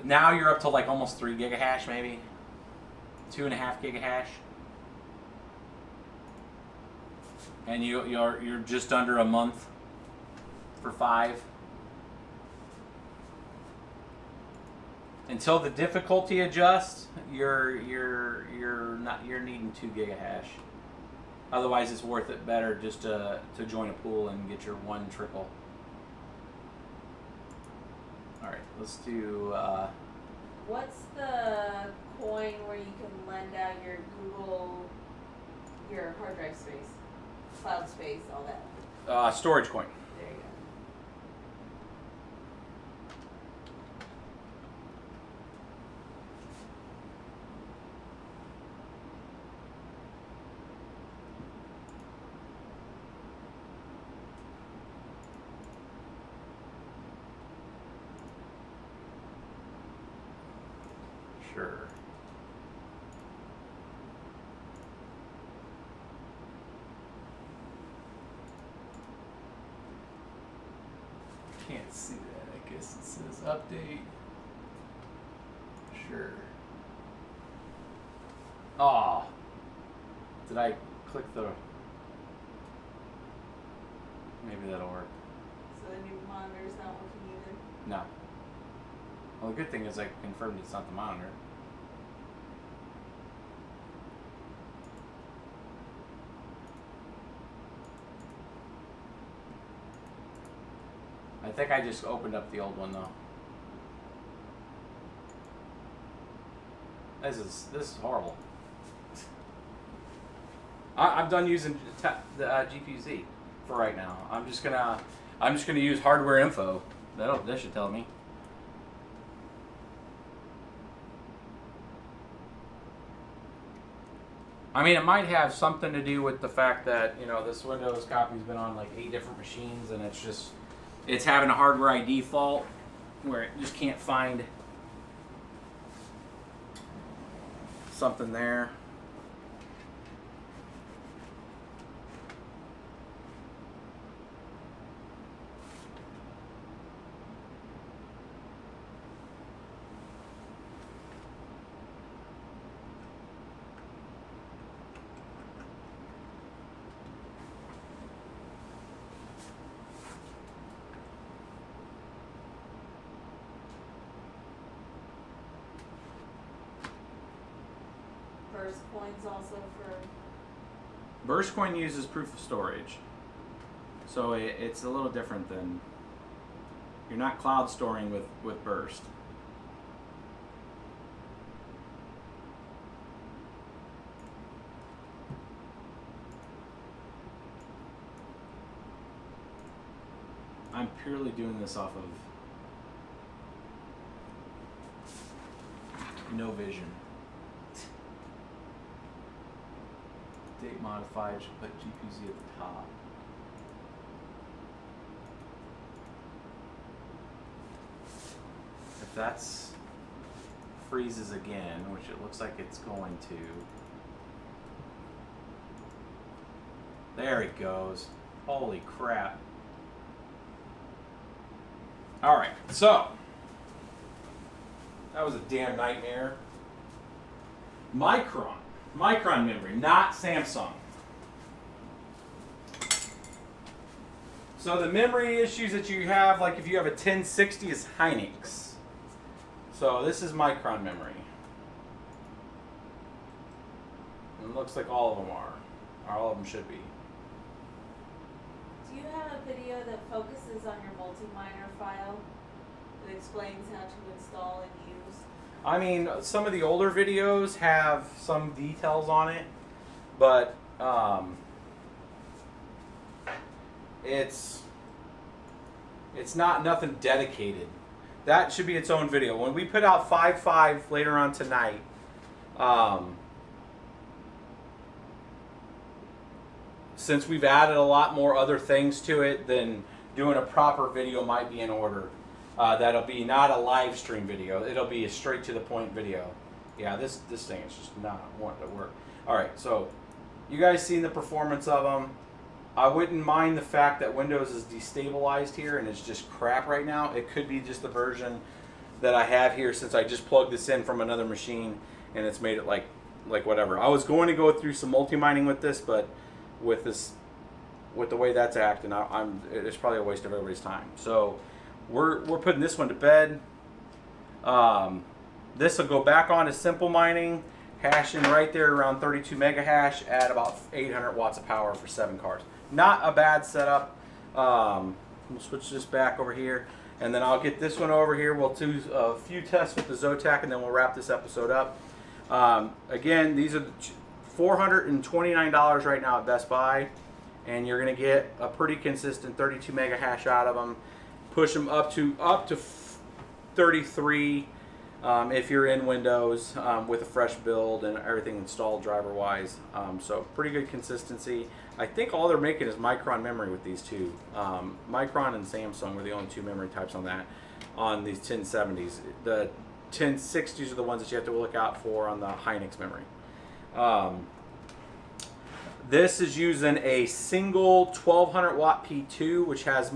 Now you're up to like almost 3 gigahash, maybe 2.5 gigahash, and you're just under a month for 5. Until the difficulty adjusts, you're needing 2 gigahash. Otherwise, it's worth it better just to join a pool and get your 1 trickle. All right, let's do. What's the coin where you can lend out your your hard drive space, cloud space, all that? Storage coin. There you go. Sure. Can't see that. I guess it says update. Sure. Oh. Did I click the... Maybe that'll work. So the new monitor's not working either? No. Well, the good thing is I confirmed it's not the monitor. I think I just opened up the old one though. This is horrible. I'm done using the GPU-Z for right now. I'm just gonna use hardware info. That should tell me. I mean, it might have something to do with the fact that, you know, this Windows copy's been on like 8 different machines, and it's having a hardware ID fault where it just can't find something there. Burst coins also for... Burst coin uses proof of storage. So it's a little different than... You're not cloud storing with Burst. I'm purely doing this off of no vision. Date modified, should put GPU-Z at the top. If that's freezes again, which it looks like it's going to. There it goes. Holy crap. Alright, so that was a damn nightmare. Micron memory, not Samsung. So the memory issues that you have, like if you have a 1060, is Hynix. So this is Micron memory. And it looks like all of them are. Or all of them should be. Do you have a video that focuses on your multi-miner file that explains how to install and use? I mean, some of the older videos have some details on it, but it's not nothing dedicated. That should be its own video. When we put out 5.5 later on tonight, since we've added a lot more other things to it, then doing a proper video might be in order. That'll be not a live stream video. It'll be a straight to the point video. Yeah, this thing is just not wanting to work. All right, so you guys seen the performance of them. I wouldn't mind the fact that Windows is destabilized here and it's just crap right now. It could be just the version that I have here, since I just plugged this in from another machine and it's made it like whatever. I was going to go through some multi-mining with this, but with the way that's acting, it's probably a waste of everybody's time. So we're putting this one to bed. This will go back on as simple mining, hashing right there around 32 mega hash at about 800 watts of power for 7 cards. Not a bad setup. We'll switch this back over here, and then I'll get this one over here. We'll do a few tests with the Zotac, and then we'll wrap this episode up. Again, these are $429 right now at Best Buy, and you're going to get a pretty consistent 32 mega hash out of them. Push them up to 33 if you're in Windows with a fresh build and everything installed driver-wise. So pretty good consistency. I think all they're making is Micron memory with these two. Micron and Samsung were the only two memory types on that, on these 1070s. The 1060s are the ones that you have to look out for on the Hynix memory. This is using a single 1200 watt P2, which has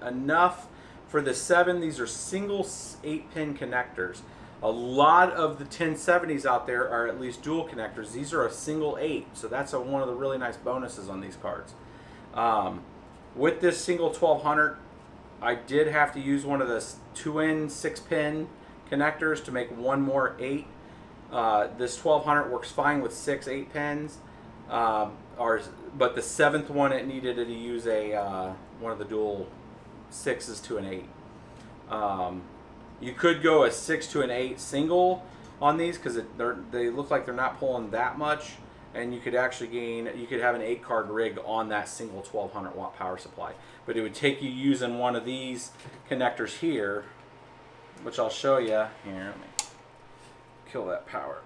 enough for the 7. These are single 8-pin connectors. A lot of the 1070s out there are at least dual connectors. These are a single 8, so that's one of the really nice bonuses on these cards. With this single 1200, I did have to use one of the 2N 6-pin connectors to make one more 8. This 1200 works fine with 6 8-pins, but the 7th one it needed to use a one of the dual 6s to an 8. You could go a 6 to an 8 single on these because they look like they're not pulling that much, and you could actually you could have an 8-card rig on that single 1200 watt power supply. But it would take you using one of these connectors here, which I'll show you here. Let me kill that power.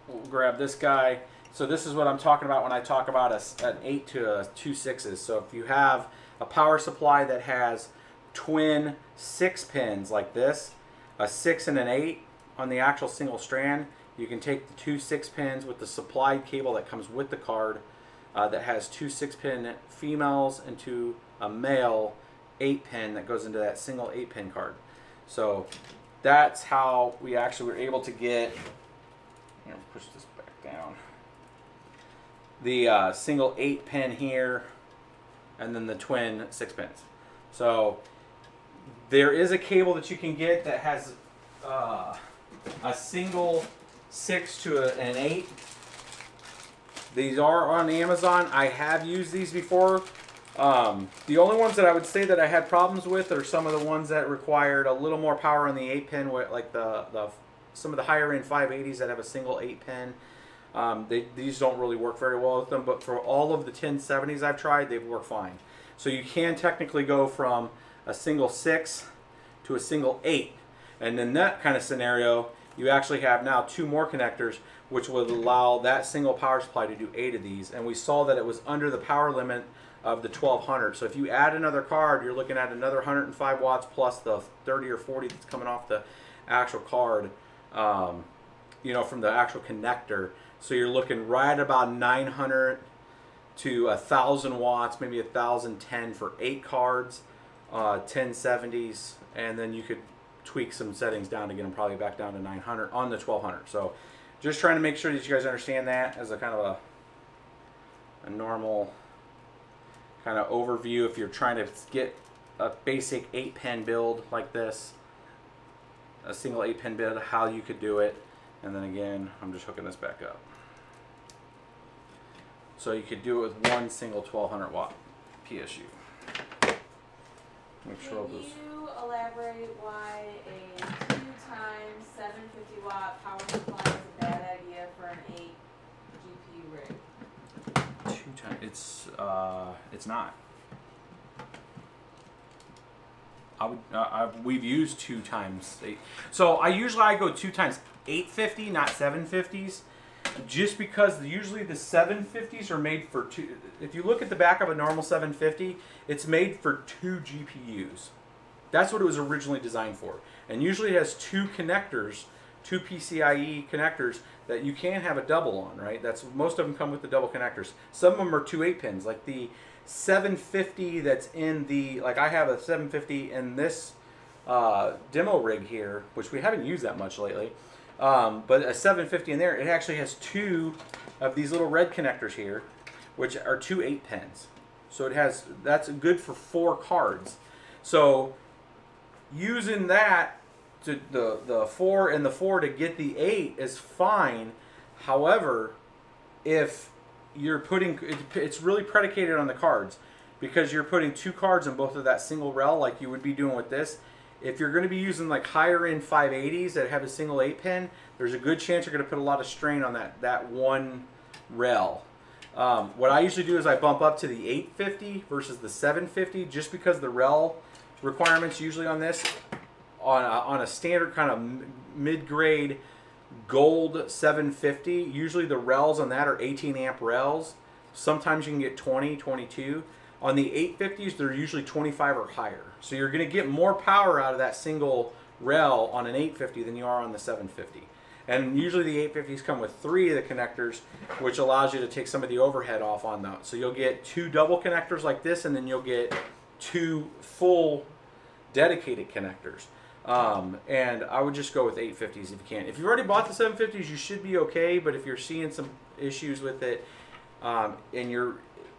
We'll grab this guy. So this is what I'm talking about when I talk about an 8 to 2 6s. So if you have a power supply that has twin 6 pins like this, a 6 and an 8 on the actual single strand, you can take the 2 6-pins with the supplied cable that comes with the card that has 2 6-pin females into a male 8-pin that goes into that single 8-pin card. So that's how we actually were able to get, I'm going to push this back down, the single 8-pin here and then the twin 6-pins. So there is a cable that you can get that has a single 6 to an 8. These are on Amazon. I have used these before. The only ones that I would say that I had problems with are some of the ones that required a little more power on the 8-pin, like some of the higher end 580s that have a single 8-pin. These don't really work very well with them, but for all of the 1070s I've tried, they've worked fine. So you can technically go from a single 6 to a single 8, and in that kind of scenario, you actually have now 2 more connectors, which would allow that single power supply to do 8 of these. And we saw that it was under the power limit of the 1200. So if you add another card, you're looking at another 105 watts plus the 30 or 40 that's coming off the actual card, you know, from the actual connector. So you're looking right about 900 to 1,000 watts, maybe 1,010 for 8 cards, 1070s, and then you could tweak some settings down to get them probably back down to 900 on the 1200. So just trying to make sure that you guys understand that as a kind of a normal kind of overview if you're trying to get a basic 8-pin build like this, a single 8-pin build, how you could do it. And then again, I'm just hooking this back up. So you could do it with one single 1200 watt PSU. Make sure Can you elaborate why a 2x 750 watt power supply is a bad idea for an 8 GPU rig? 2 times, it's not. We've used 2 times 8. So I go 2 times 850, not 750s, just because usually the 750s are made for 2. If you look at the back of a normal 750, it's made for 2 GPUs. That's what it was originally designed for. And usually it has 2 connectors, 2 PCIe connectors that you can have a double on, right? Most of them come with the double connectors. Some of them are 2 8-pins, like the 750 that's in the, like I have a 750 in this demo rig here, which we haven't used that much lately. But a 750 in there, it actually has 2 of these little red connectors here, which are 2 8-pins. So that's good for 4 cards. So using that to the 4 and the 4 to get the 8 is fine. However, if you're putting, it's really predicated on the cards, because you're putting 2 cards in both of that single rel like you would be doing with this. If you're going to be using like higher end 580s that have a single 8-pin, there's a good chance you're going to put a lot of strain on that one rel. What I usually do is I bump up to the 850 versus the 750, just because the rel requirements usually on this, on a standard kind of mid-grade gold 750, usually the rels on that are 18 amp rels. Sometimes you can get 20, 22. On the 850s, they're usually 25 or higher. So you're going to get more power out of that single rel on an 850 than you are on the 750. And usually the 850s come with 3 of the connectors, which allows you to take some of the overhead off on that. So you'll get 2 double connectors like this, and then you'll get 2 full dedicated connectors. And I would just go with 850s if you can. If you've already bought the 750s, you should be okay. But if you're seeing some issues with it, and you're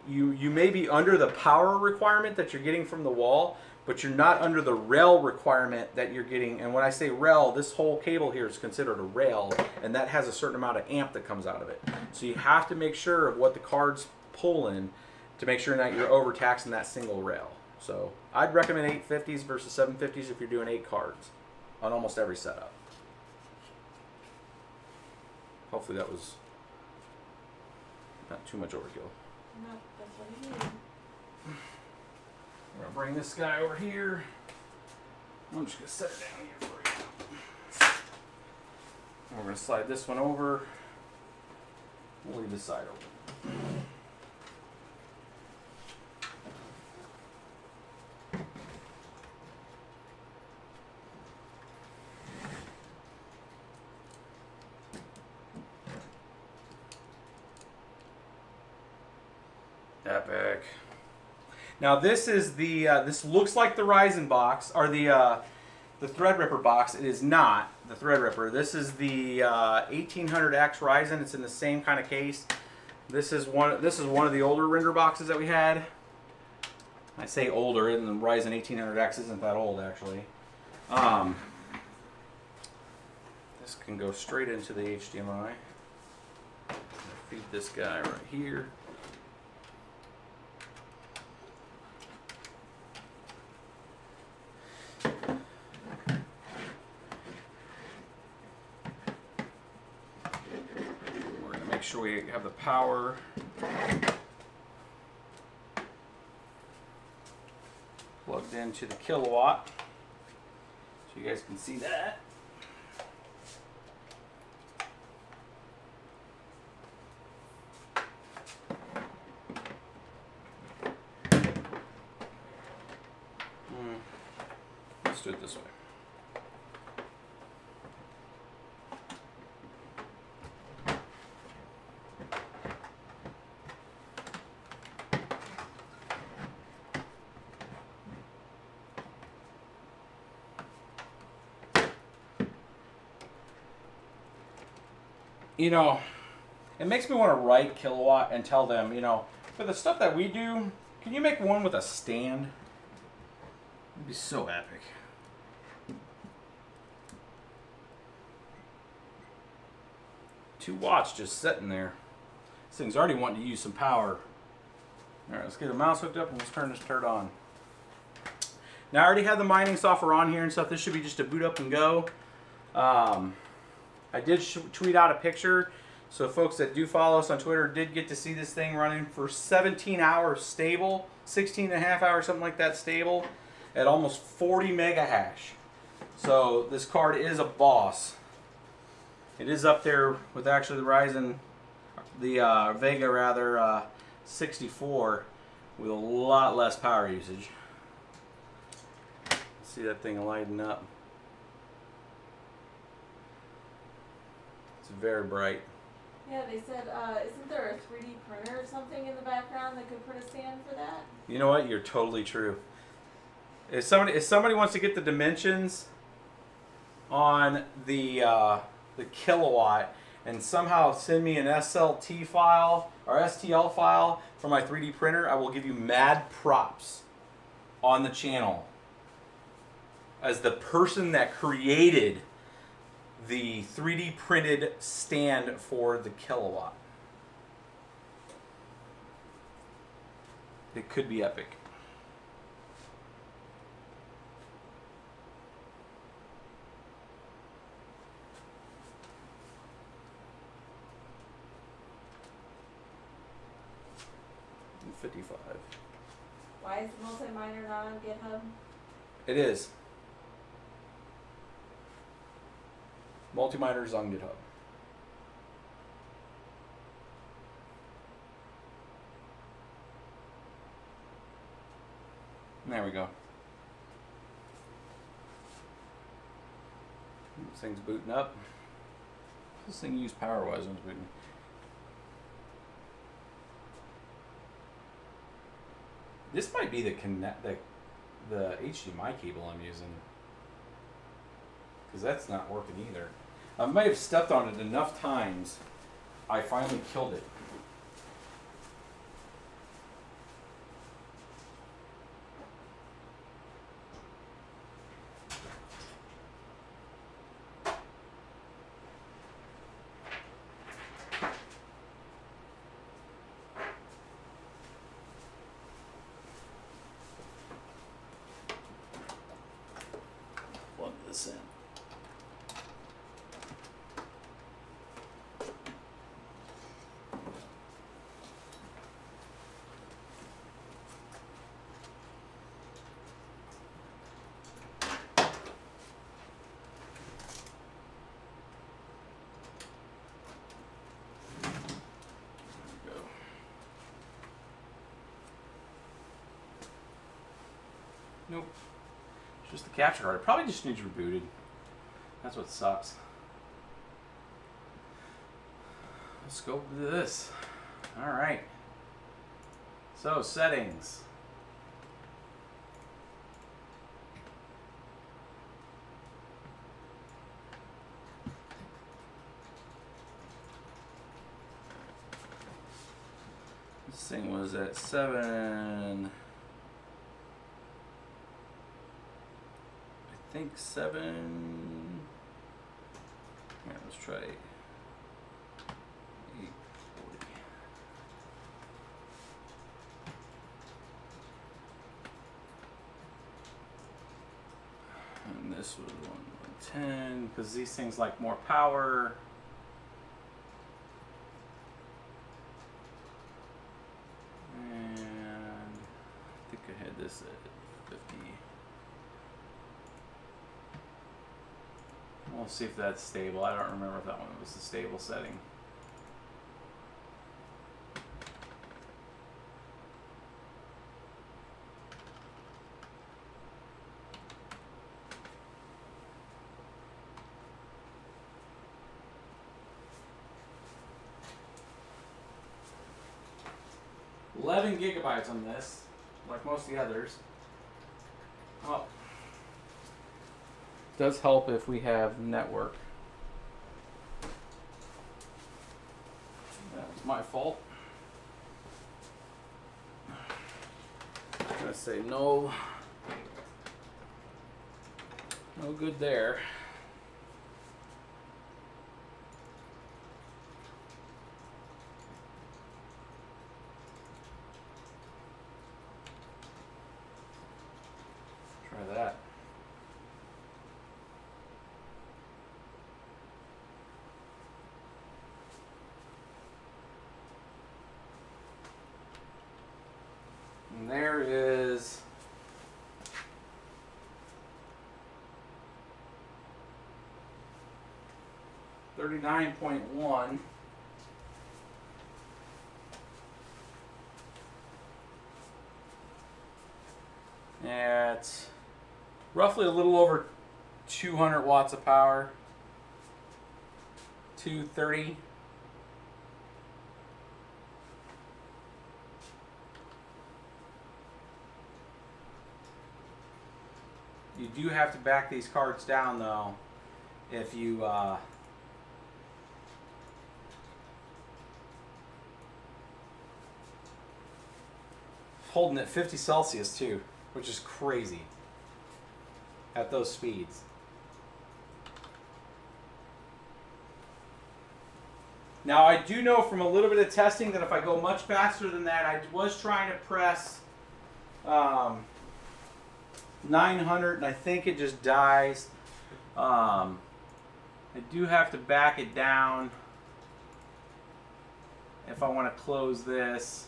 you may be under the power requirement that you're getting from the wall, but you're not under the rail requirement that you're getting. And when I say rail, this whole cable here is considered a rail, and that has a certain amount of amp that comes out of it. So you have to make sure of what the card's pulling to make sure that you're overtaxing that single rail. So I'd recommend 850s versus 750s if you're doing 8 cards on almost every setup. Hopefully that was not too much overkill. No, that's what I need. We're gonna bring this guy over here. I'm just gonna set it down here for you. And we're gonna slide this one over. We'll leave this side open. Epic. Now this is the this looks like the Ryzen box or the Threadripper box. It is not the Threadripper. This is the 1800X Ryzen. It's in the same kind of case. This is one of the older render boxes that we had. I say older, and the Ryzen 1800X isn't that old actually. This can go straight into the HDMI. Feed this guy right here. Make sure we have the power. Plugged into the kilowatt, so you guys can see that. Let's do it this way. You know, it makes me want to write Kilowatt and tell them, you know, for the stuff that we do, can you make one with a stand? It'd be so epic. $2 just sitting there. This thing's already wanting to use some power. Alright, let's get the mouse hooked up and let's turn this turd on. Now I already have the mining software on here and stuff. This should be just a boot up and go. I did tweet out a picture, so folks that do follow us on Twitter did get to see this thing running for 17 hours stable, 16 and a half hours, something like that stable, at almost 40 mega hash. So this card is a boss. It is up there with actually the Ryzen, the Vega rather, 64 with a lot less power usage. See that thing lighting up. Very bright. Yeah, they said, isn't there a 3D printer or something in the background that could put a stand for that? You know what? You're totally true. If somebody wants to get the dimensions on the kilowatt and somehow send me an SLT file or STL file for my 3D printer, I will give you mad props on the channel as the person that created the 3D printed stand for the kilowatt. It could be epic. And 55. Why is the multi-miner not on GitHub? It is. Multi-miner is on GitHub. There we go. This thing's booting up. This thing used power-wise when it's booting. This might be the HDMI cable I'm using, because that's not working either. I might have stepped on it enough times, I finally killed it. Nope. It's just the capture card. It probably just needs rebooted. That's what sucks. Let's go to this. All right. So settings. This thing was at 7. I think 7. Here, let's try 840. And this was 110 because these things like more power. And I think I had this at 50. We'll see if that's stable. I don't remember if that one was the stable setting. $11 gigabytes on this, like most of the others. Oh. Does help if we have network. That was my fault. I'm gonna say no. No good there. Try that. And there is 39.1. At roughly a little over 200 watts of power. 230. You do have to back these cards down though if you holding at 50 Celsius too, which is crazy at those speeds. Now I do know from a little bit of testing that if I go much faster than that, I was trying to press 900 and I think it just dies. I do have to back it down if I want to close this.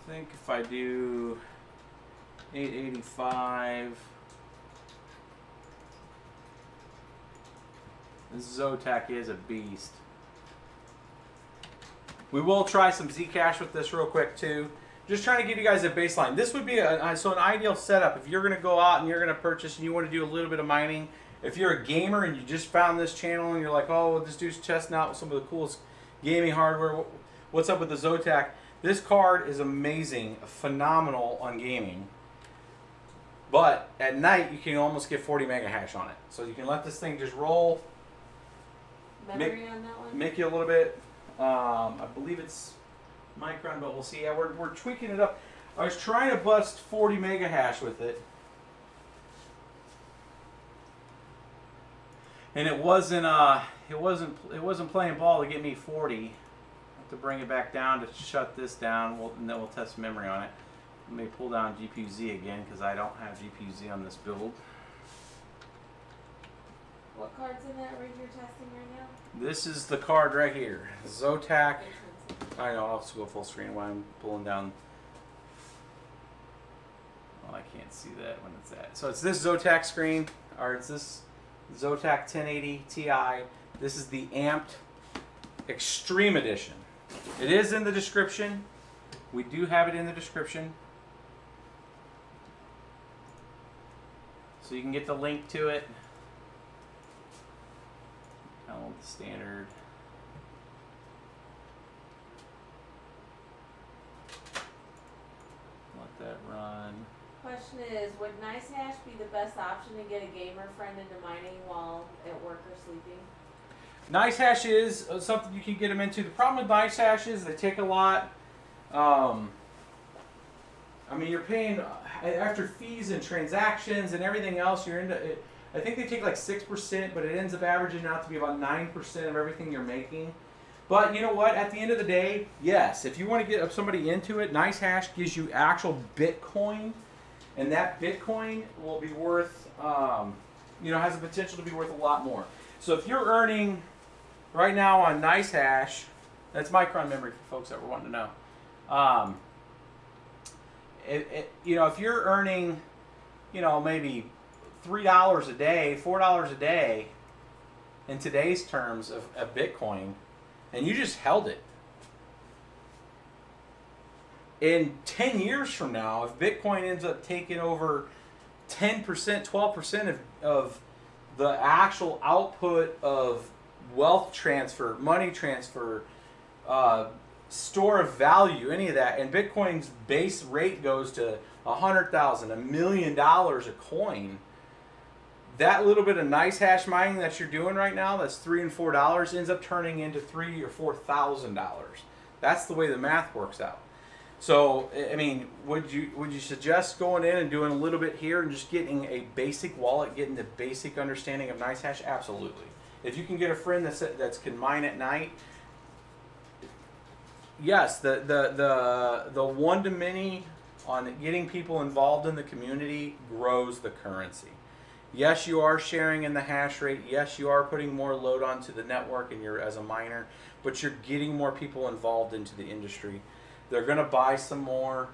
I think if I do 885, this Zotac is a beast. We will try some Zcash with this real quick too. Just trying to give you guys a baseline. This would be an ideal setup if you're going to go out and you're going to purchase and you want to do a little bit of mining. If you're a gamer and you just found this channel and you're like, oh, well, this dude's testing out some of the coolest gaming hardware. What's up with the Zotac? This card is amazing, phenomenal on gaming. But at night, you can almost get 40 mega hash on it. So you can let this thing just roll. Memory on that one? Make you a little bit. I believe it's micron, but we'll see. Yeah, we're tweaking it up. I was trying to bust 40 mega hash with it. And it wasn't playing ball to get me 40. To bring it back down to shut this down, and then we'll test memory on it. Let me pull down GPU-Z again because I don't have GPU-Z on this build. What card's in that rig you're testing right now? This is the card right here, Zotac. I know, I'll just go full screen while I'm pulling down. Oh, I can't see that when it's at. So it's this Zotac screen, or it's this Zotac 1080 Ti. This is the amped Extreme Edition. It is in the description. We do have it in the description. So you can get the link to it. Download the standard. Let that run. Question is, would NiceHash be the best option to get a gamer friend into mining while at work or sleeping? NiceHash is something you can get them into. The problem with NiceHash is they take a lot. I mean, you're paying after fees and transactions and everything else. You're into it. I think they take like 6%, but it ends up averaging out to be about 9% of everything you're making. But you know what? At the end of the day, yes, if you want to get somebody into it, NiceHash gives you actual Bitcoin, and that Bitcoin will be worth, you know, has the potential to be worth a lot more. So if you're earning right now on NiceHash, that's Micron memory for folks that were wanting to know. You know, if you're earning, you know, maybe $3 a day, $4 a day in today's terms of Bitcoin, and you just held it. In 10 years from now, if Bitcoin ends up taking over 10%, 12% of the actual output of wealth transfer, money transfer, store of value, any of that, and Bitcoin's base rate goes to $100,000, $1 million a coin, that little bit of NiceHash mining that you're doing right now, that's $3 and $4, ends up turning into $3,000 or $4,000. That's the way the math works out. So, I mean, would you suggest going in and doing a little bit here and just getting a basic wallet, getting the basic understanding of NiceHash? Absolutely. If you can get a friend that's can mine at night, yes, the one to many on getting people involved in the community grows the currency. Yes, you are sharing in the hash rate. Yes, you are putting more load onto the network and you're as a miner, but you're getting more people involved into the industry. They're going to buy some more,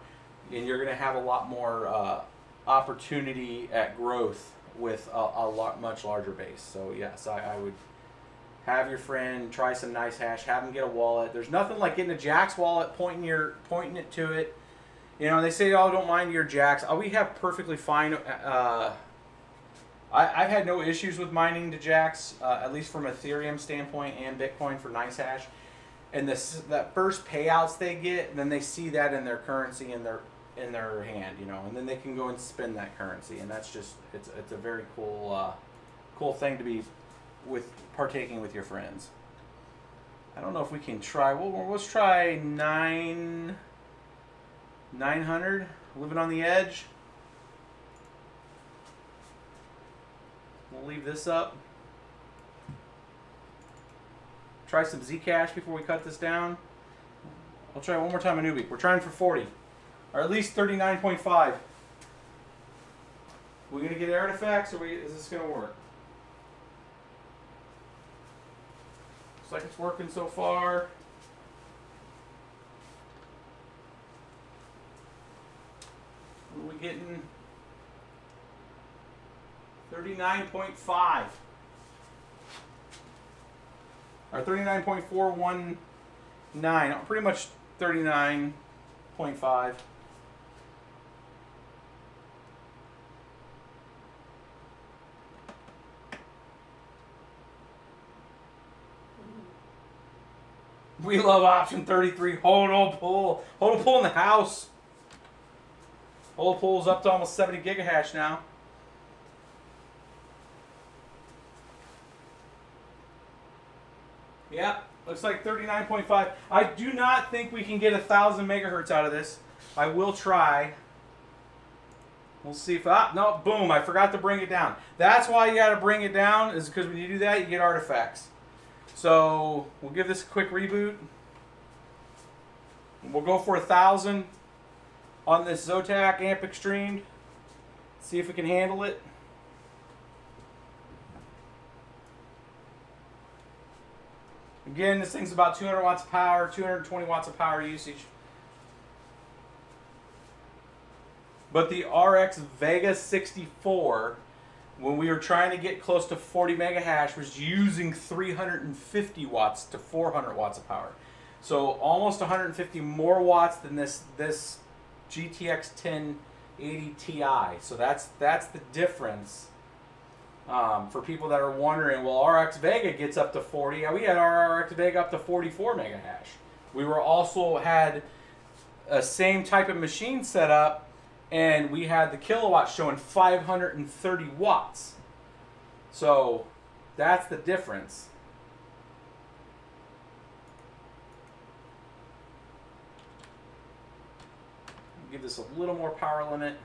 and you're going to have a lot more opportunity at growth with a much larger base. So yes, I would have your friend try some NiceHash, have them get a wallet. There's nothing like getting a Jax wallet, pointing it to it. You know, they say, oh, don't mind your Jax. We have perfectly fine. I've had no issues with mining the Jax, at least from Ethereum standpoint and Bitcoin for NiceHash. And that first payouts they get, then they see that in their currency in their hand, you know, and then they can go and spend that currency, and that's just it's a very cool thing to be partaking with your friends. I don't know if we can try. Well, let's try 900 living on the edge. We'll leave this up. Try some Zcash before we cut this down. I'll try one more time a newbie. We're trying for 40, or at least 39.5. We gonna get artifacts, or is this gonna work? Looks like it's working so far. What are we getting? 39.5. Or 39.419, pretty much 39.5. We love option 33. Hold pull in the house. Hold pull's up to almost 70 gigahash now. Yeah, looks like 39.5. I do not think we can get 1,000 megahertz out of this. I will try. We'll see if, no, boom, I forgot to bring it down. That's why you got to bring it down, is because when you do that, you get artifacts. So we'll give this a quick reboot. We'll go for 1,000 on this Zotac Amp Extreme. See if we can handle it. Again, this thing's about 200 watts of power, 220 watts of power usage. But the RX Vega 64 when we were trying to get close to 40 mega hash, was using 350 watts to 400 watts of power. So almost 150 more watts than this GTX 1080 Ti. So that's the difference. For people that are wondering, well, RX Vega gets up to 40. Yeah, we had our RX Vega up to 44 mega hash. We were also had a same type of machine set up, and we had the kilowatts showing 530 watts. So that's the difference. Give this a little more power limit.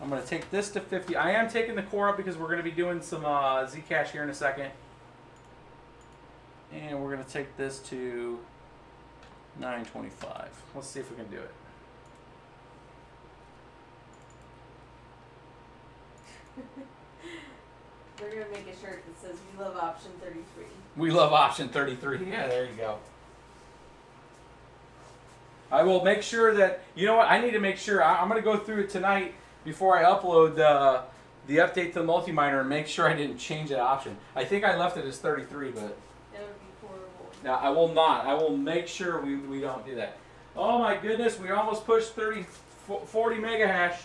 I'm going to take this to 50. I am taking the core up because we're going to be doing some Zcash here in a second. And we're going to take this to 925. Let's see if we can do it. We're going to make a shirt that says, "We love option 33." We love option 33. Yeah, there you go. I will make sure that, you know what, I need to make sure, I'm going to go through it tonight before I upload the update to the multi-miner and make sure I didn't change that option. I think I left it as 33, but... That would be horrible. No, I will not. I will make sure we don't do that. Oh my goodness, we almost pushed 40 mega hash.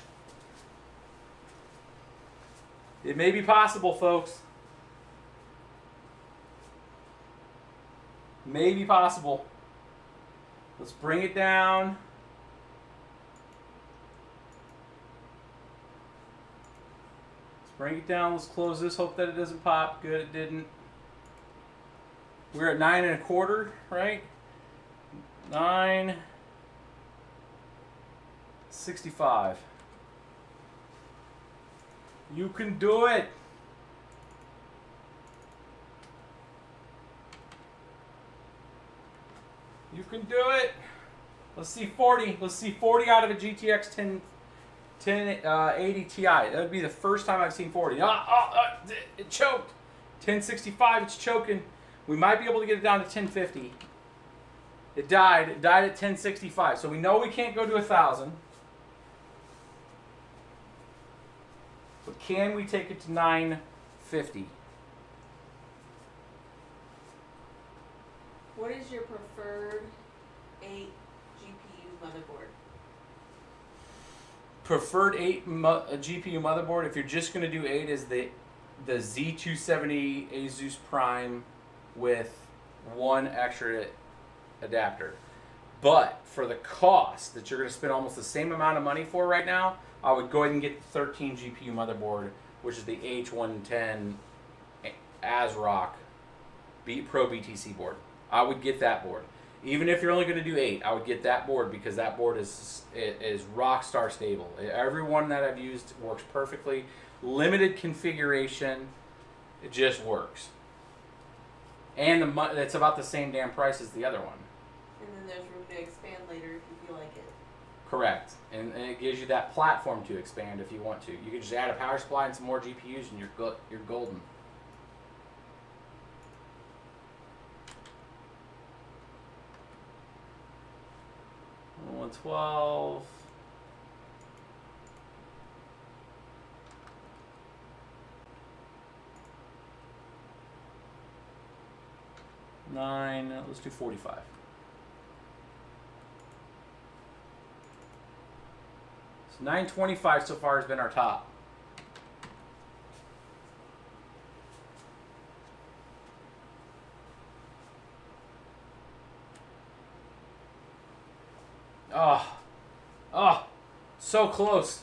It may be possible, folks. May be possible. Let's bring it down. Let's bring it down. Let's close this. Hope that it doesn't pop. Good, it didn't. We're at 9 1/4, right? 965. You can do it. You can do it. Let's see 40. Let's see 40 out of a GTX 1080 Ti. That would be the first time I've seen 40. It choked. 1065, it's choking. We might be able to get it down to 1050. It died. It died at 1065. So we know we can't go to 1,000. But can we take it to 950? What is your preferred 8 GPU motherboard? Preferred 8 GPU motherboard, if you're just going to do 8, is the Z270 Asus Prime with 1 extra adapter. But for the cost that you're going to spend almost the same amount of money for right now, I would go ahead and get the 13 GPU motherboard, which is the H110 ASRock Pro BTC board. I would get that board. Even if you're only going to do 8, I would get that board because that board is rock star stable. Every one that I've used works perfectly. Limited configuration, it just works. And it's about the same damn price as the other one. And then there's room to expand later if you feel like it. Correct. And it gives you that platform to expand if you want to. You can just add a power supply and some more GPUs and you're golden. $112. $9. Let's do 45. So 925 so far has been our top. Oh, so close.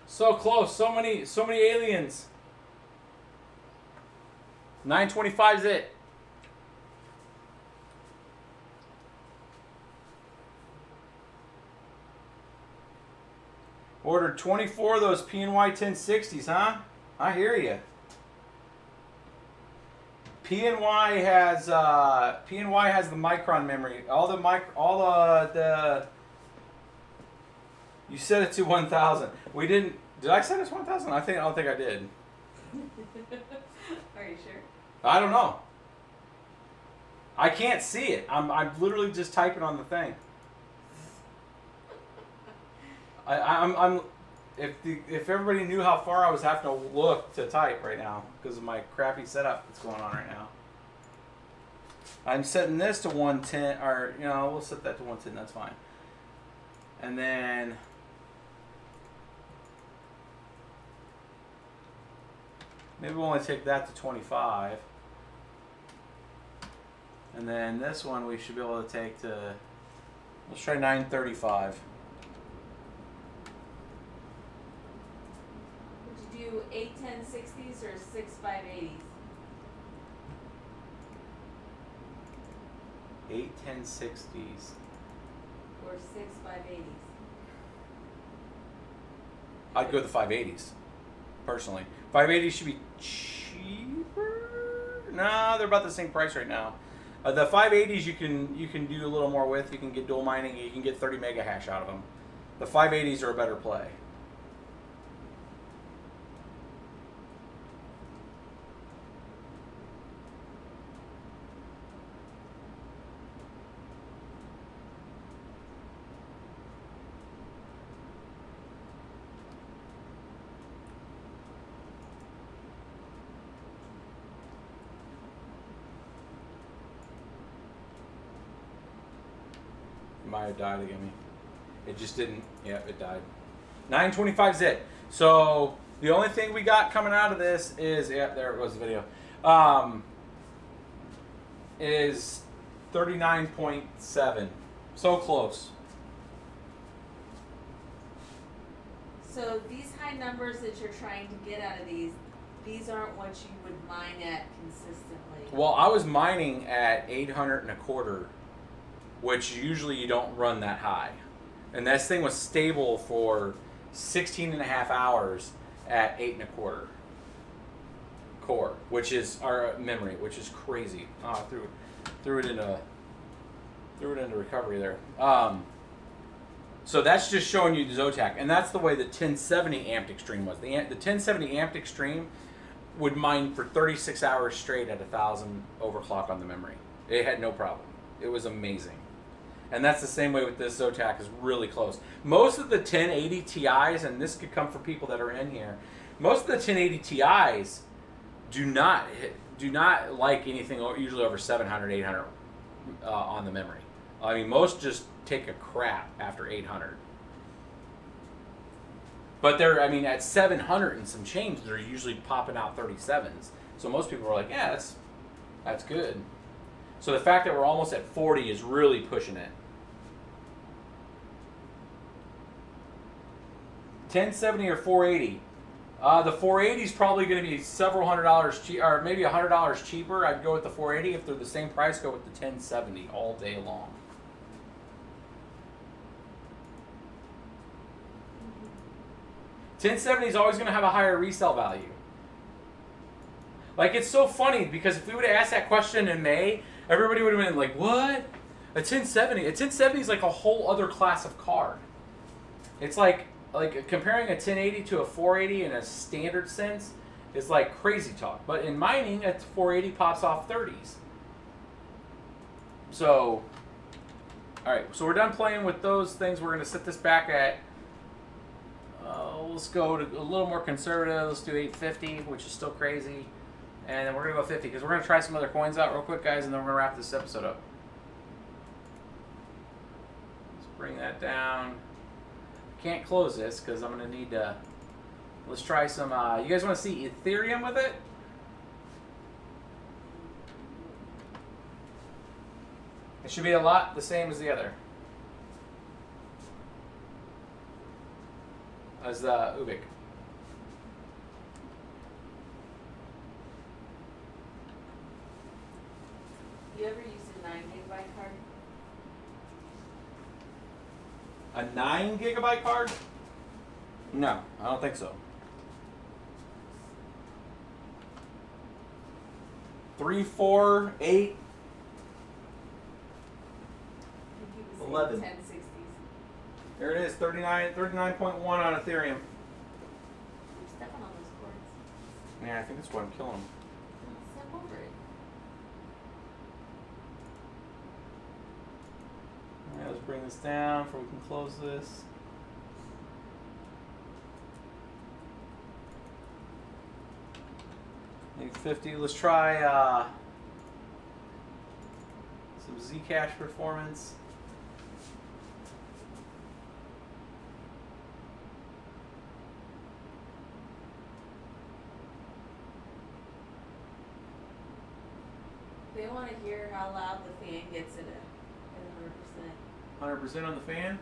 So close. So many aliens. 925 is it. Ordered 24 of those PNY 1060s, huh? I hear you. PNY has the micron memory. You set it to 1,000. We didn't. Did I set it to 1,000? I don't think I did. Are you sure? I don't know. I can't see it. I'm literally just typing on the thing. if everybody knew how far I was having to look to type right now because of my crappy setup that's going on right now. I'm setting this to 110, or we'll set that to 110. That's fine. And then maybe we'll only take that to 25. And then this one we should be able to take to, let's try 935. Would you do 8 1060s or 6 580s? 8 1060s. Or 6 580s? I'd go with the 580s, personally. 580s should be cheaper. Nah, they're about the same price right now. The 580s you can do a little more with. You can get dual mining. You can get 30 mega hash out of them. The 580s are a better play. Might have died again. It just didn't. Yeah, it died. 925 zit. So the only thing we got coming out of this is, yeah, there it was, the video. Is 39.7. So close. So these high numbers that you're trying to get out of these aren't what you would mine at consistently. Well, I was mining at 800 and a quarter, which usually you don't run that high. And this thing was stable for 16 and a half hours at 8 and a quarter core, which is our memory, which is crazy. Oh, I threw it into recovery there. So that's just showing you the Zotac, and that's the way the 1070 amped extreme was. The 1070 amped extreme would mine for 36 hours straight at 1,000 overclock on the memory. It had no problem. It was amazing. And that's the same way with this Zotac, is really close. Most of the 1080 Ti's, and this could come from people that are in here, most of the 1080 Ti's do not like anything usually over 700, 800 on the memory. I mean, most just take a crap after 800. But they're, I mean, at 700 and some change, they're usually popping out 37s. So most people are like, yeah, that's good. So the fact that we're almost at 40 is really pushing it. 1070 or 480. The 480 is probably going to be several $100 cheaper, or maybe $100 cheaper. I'd go with the 480. If they're the same price, go with the 1070 all day long. $1070 is always going to have a higher resale value. Like, it's so funny because if we would have asked that question in May, everybody would have been like, what? A 1070? A 1070 is like a whole other class of card. It's like comparing a 1080 to a 480 in a standard sense is like crazy talk. But in mining, a 480 pops off 30s. So, alright, so we're done playing with those things. We're going to set this back at, let's go to a little more conservative. Let's do 850, which is still crazy. And then we're going to go 50 because we're going to try some other coins out real quick, guys, and then we're going to wrap this episode up. Let's bring that down. Can't close this because I'm going to need to... Let's try some... you guys want to see Ethereum with it? It should be a lot the same as the other. As the Ubik. You ever use a 9 GB card? A 9 GB card? No, I don't think so. 3, 4, 8, I think it was 11. 1060s. There it is, 39.1 on Ethereum. You're stepping on those cords. Yeah, I think that's why I'm killing them. Don't step over it. Alright, let's bring this down before we can close this. 50. Let's try some Zcash performance. They want to hear how loud the fan gets in it at 100%. 100% on the fan?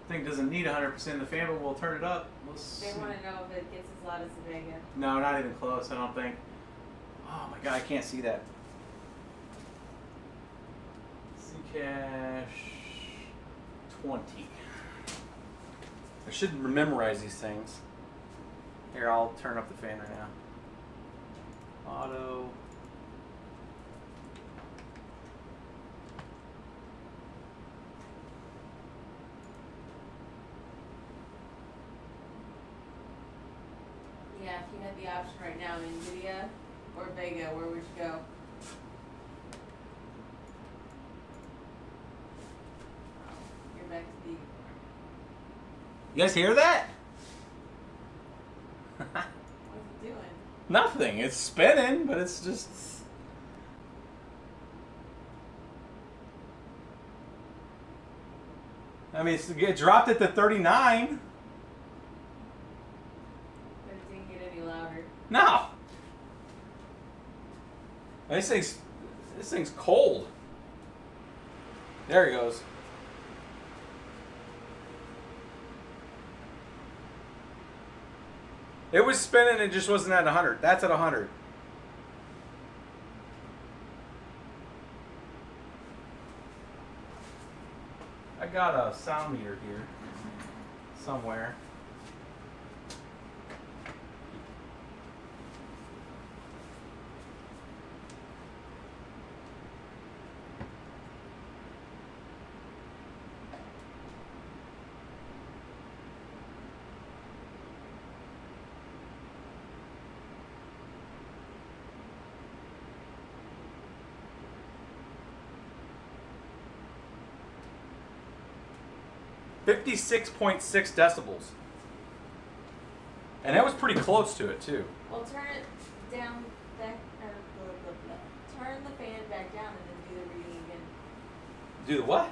I think it doesn't need 100% in the fan, but we'll turn it up. They want to know if it gets as loud as the Vega. No, not even close, I don't think. Oh my god, I can't see that. Zcash 20. I should memorize these things. Here, I'll turn up the fan right now. Auto. Yeah, if you had the option right now, NVIDIA or Vega, where would you go? You're back to the... You guys hear that? What's it doing? Nothing. It's spinning, but it's just... I mean, it dropped it to 39. But it didn't get any louder. No. This thing's cold. There he goes. It was spinning, it just wasn't at 100. That's at 100. I got a sound meter here somewhere. .6 decibels. And that was pretty close to it too. Well, turn it down back, or blah, blah, blah. Turn the fan back down and then do the reading again. Do the what?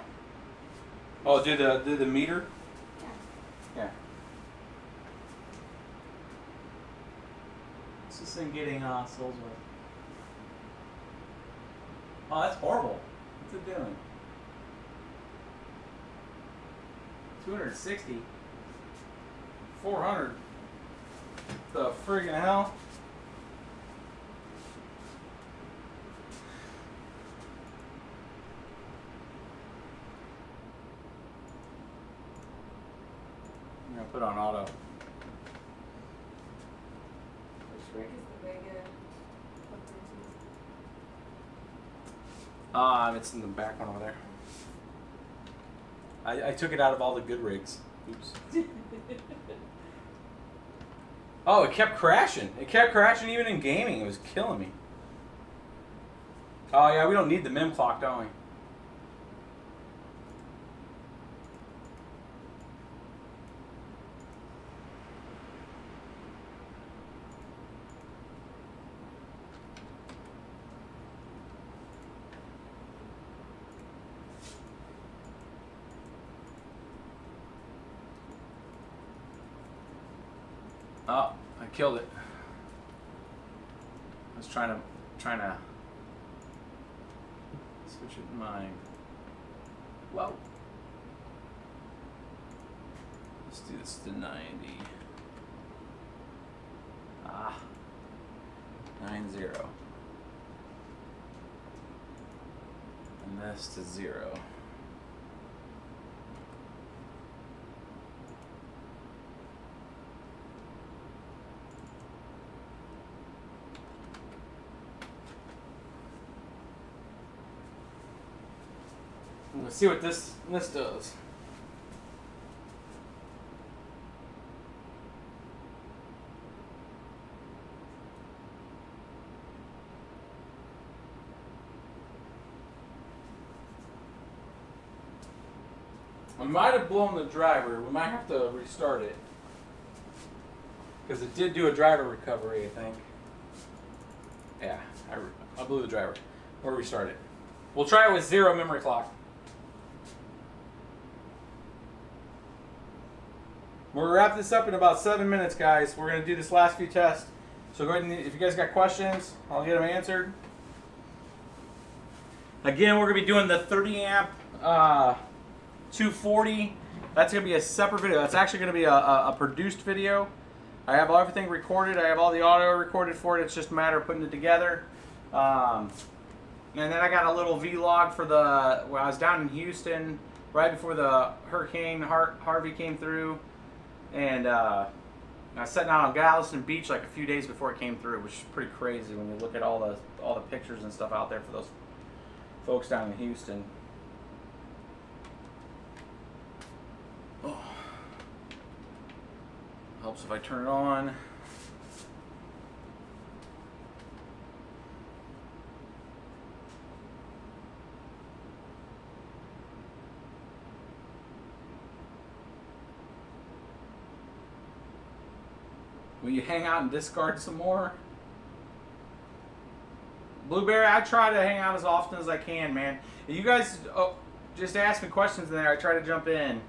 Oh, do the meter? Yeah. Yeah. What's this thing getting souls with? Oh, that's horrible. What's it doing? 260. 400. The friggin' hell? I'm gonna put on auto. Which rig is the Vega plugged into? It's in the back one over there. I took it out of all the good rigs. Oops. Oh, it kept crashing. It kept crashing even in gaming. It was killing me. Oh yeah, we don't need the mem clock, don't we? Oh, I killed it. I was trying to switch it in my. Whoa. Let's do this to 90. 90. And this to 0. Let's see what this does. I might have blown the driver. We might have to restart it. Because it did do a driver recovery, I think. Yeah, I blew the driver. Or restart it. We'll try it with 0 memory clock. We'll wrap this up in about 7 minutes, guys. We're going to do this last few tests. So go ahead and, if you guys got questions, I'll get them answered. Again, we're going to be doing the 30 amp 240. That's going to be a separate video. That's actually going to be a produced video. I have everything recorded. I have all the audio recorded for it. It's just a matter of putting it together. And then I got a little vlog for when I was down in Houston right before the Hurricane Harvey came through. And I was sitting out on Galveston Beach like a few days before it came through, which is pretty crazy when you look at all the pictures and stuff out there for those folks down in Houston. Oh. Helps if I turn it on. Will you hang out and discard some more? Blueberry, I try to hang out as often as I can, man. And you guys just ask me questions in there. I try to jump in.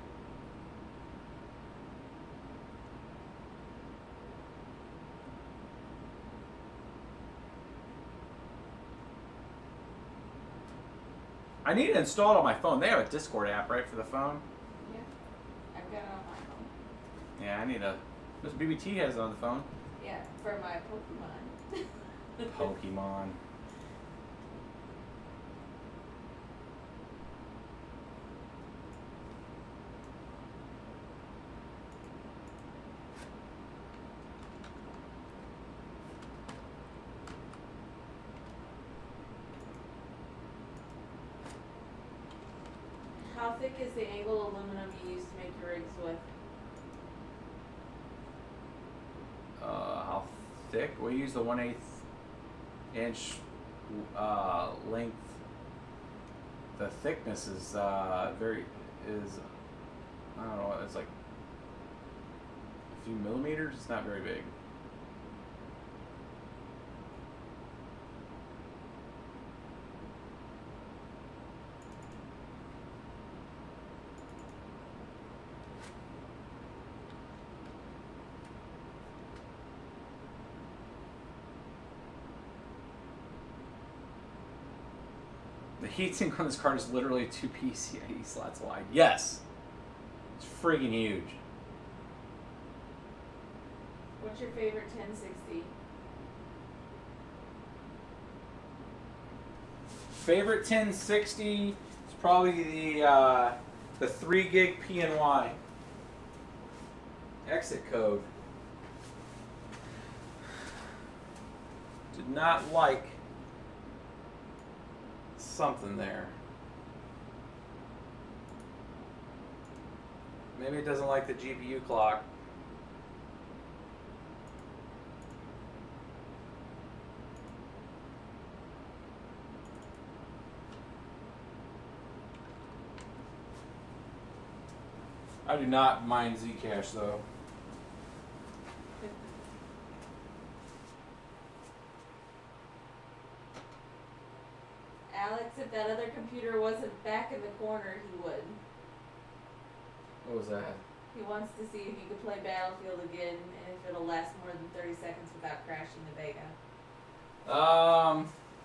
I need to install it on my phone. They have a Discord app, right, for the phone? Yeah, I've got it on my phone. Yeah, I need a... This BBT has it on the phone. Yeah, for my Pokemon. Pokemon. How thick is the angle aluminum you use to make your rigs with? How thick? We use the 1/8 inch length. The thickness is I don't know, it's like a few millimeters. It's not very big. The heatsink on this card is literally 2 PCIe slots wide. Yes! It's friggin' huge. What's your favorite 1060? Favorite 1060 is probably the 3 gig PNY. Exit code. Did not like something there. Maybe it doesn't like the GPU clock. I do not mind Zcash though. Alex, if that other computer wasn't back in the corner, he would. What was that? He wants to see if you could play Battlefield again and if it'll last more than 30 seconds without crashing the Vega.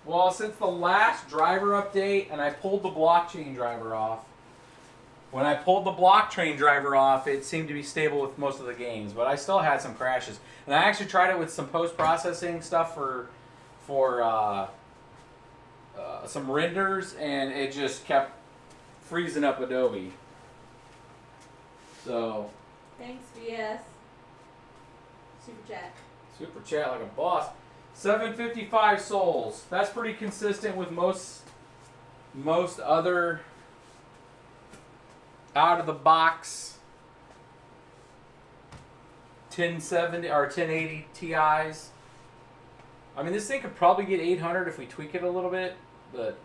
Well, since the last driver update, and I pulled the blockchain driver off. When I pulled the blockchain driver off, it seemed to be stable with most of the games, but I still had some crashes. And I actually tried it with some post-processing stuff for some renders, and it just kept freezing up Adobe. So. Thanks, VS. Super chat. Super chat like a boss. 755 souls. That's pretty consistent with most other out of the box 1070 or 1080 Ti's. I mean, this thing could probably get 800 if we tweak it a little bit, but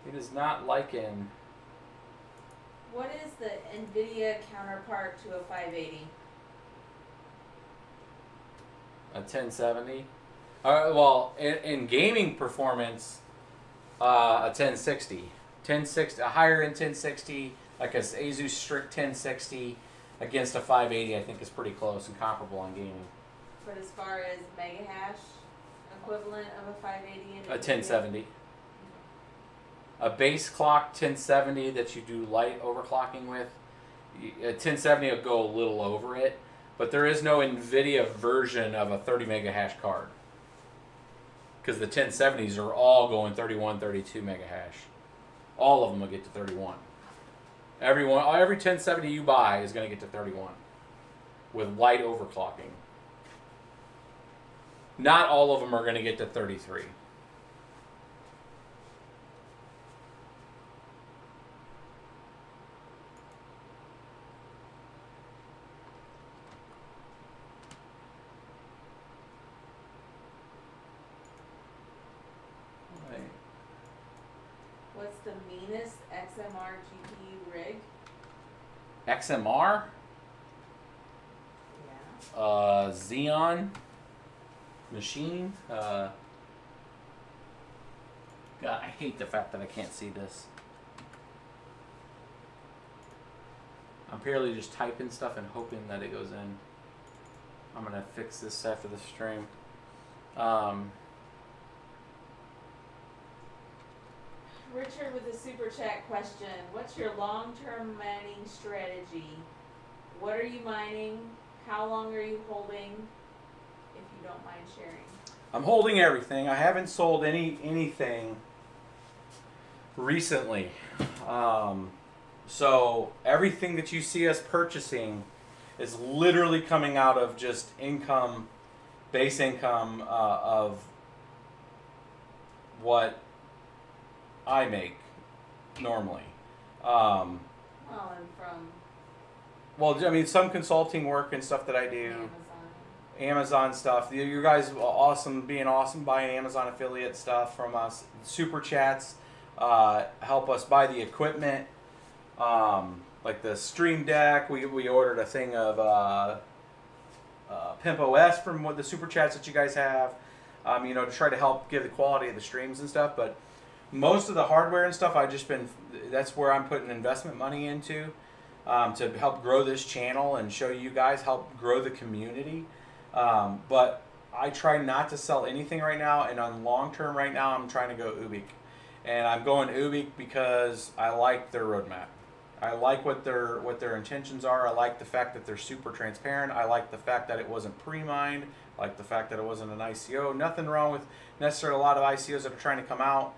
it is not liking. What is the NVIDIA counterpart to a 580? A 1070. Well, in gaming performance, a 1060. 1060, a higher end 1060, like a Asus Strict 1060 against a 580, I think is pretty close and comparable on gaming. But as far as mega hash equivalent of a 580 and A 1070. A base clock 1070 that you do light overclocking with, a 1070 will go a little over it, but there is no NVIDIA version of a 30 mega hash card. Because the 1070s are all going 31, 32 mega hash. All of them will get to 31. Every 1070 you buy is going to get to 31 with light overclocking. Not all of them are going to get to 33. What's the meanest XMR GPU rig? XMR? Yeah. Xeon machine. God, I hate the fact that I can't see this. I'm purely just typing stuff and hoping that it goes in. I'm gonna fix this after the stream. Richard with a super chat question. What's your long-term mining strategy? What are you mining? How long are you holding? If you don't mind sharing. I'm holding everything. I haven't sold anything recently. So everything that you see us purchasing is literally coming out of just income, base income of what I make normally. Well, and from Well, I mean, some consulting work and stuff that I do. Amazon. Amazon stuff. You guys are awesome, being awesome, buying Amazon affiliate stuff from us. Super chats help us buy the equipment. Like the Stream Deck, we ordered a thing of Pimp OS from what the super chats that you guys have. You know, to try to help give the quality of the streams and stuff. But most of the hardware and stuff, that's where I'm putting investment money into to help grow this channel and show you guys, help grow the community. But I try not to sell anything right now, and on long term right now, I'm trying to go Ubik. And I'm going Ubik because I like their roadmap. I like what their intentions are. I like the fact that they're super transparent. I like the fact that it wasn't pre-mined. I like the fact that it wasn't an ICO. Nothing wrong with necessarily a lot of ICOs that are trying to come out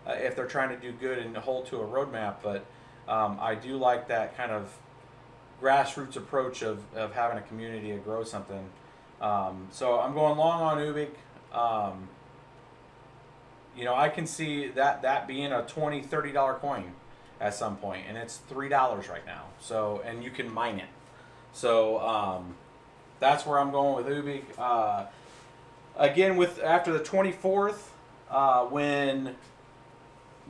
if they're trying to do good and hold to a roadmap. But I do like that kind of grassroots approach of having a community to grow something. So I'm going long on Ubik. You know, I can see that being a $20, $30 coin at some point, and it's $3 right now. So, and you can mine it. So that's where I'm going with Ubik. Again, after the 24th, when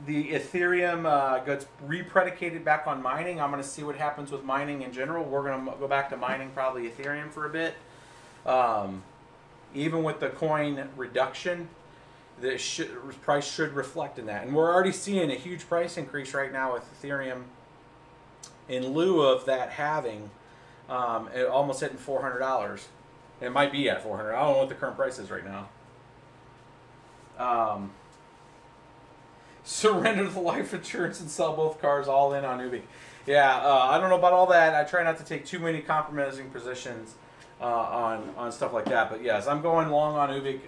the Ethereum gets repredicated back on mining, I'm going to see what happens with mining in general. We're going to go back to mining probably Ethereum for a bit. Even with the coin reduction, the price should reflect in that. And we're already seeing a huge price increase right now with Ethereum in lieu of that halving, it almost hitting $400. It might be at $400. I don't know what the current price is right now. Surrender the life insurance and sell both cars all in on Ubik. Yeah, I don't know about all that. I try not to take too many compromising positions on stuff like that. But yes, I'm going long on Ubik.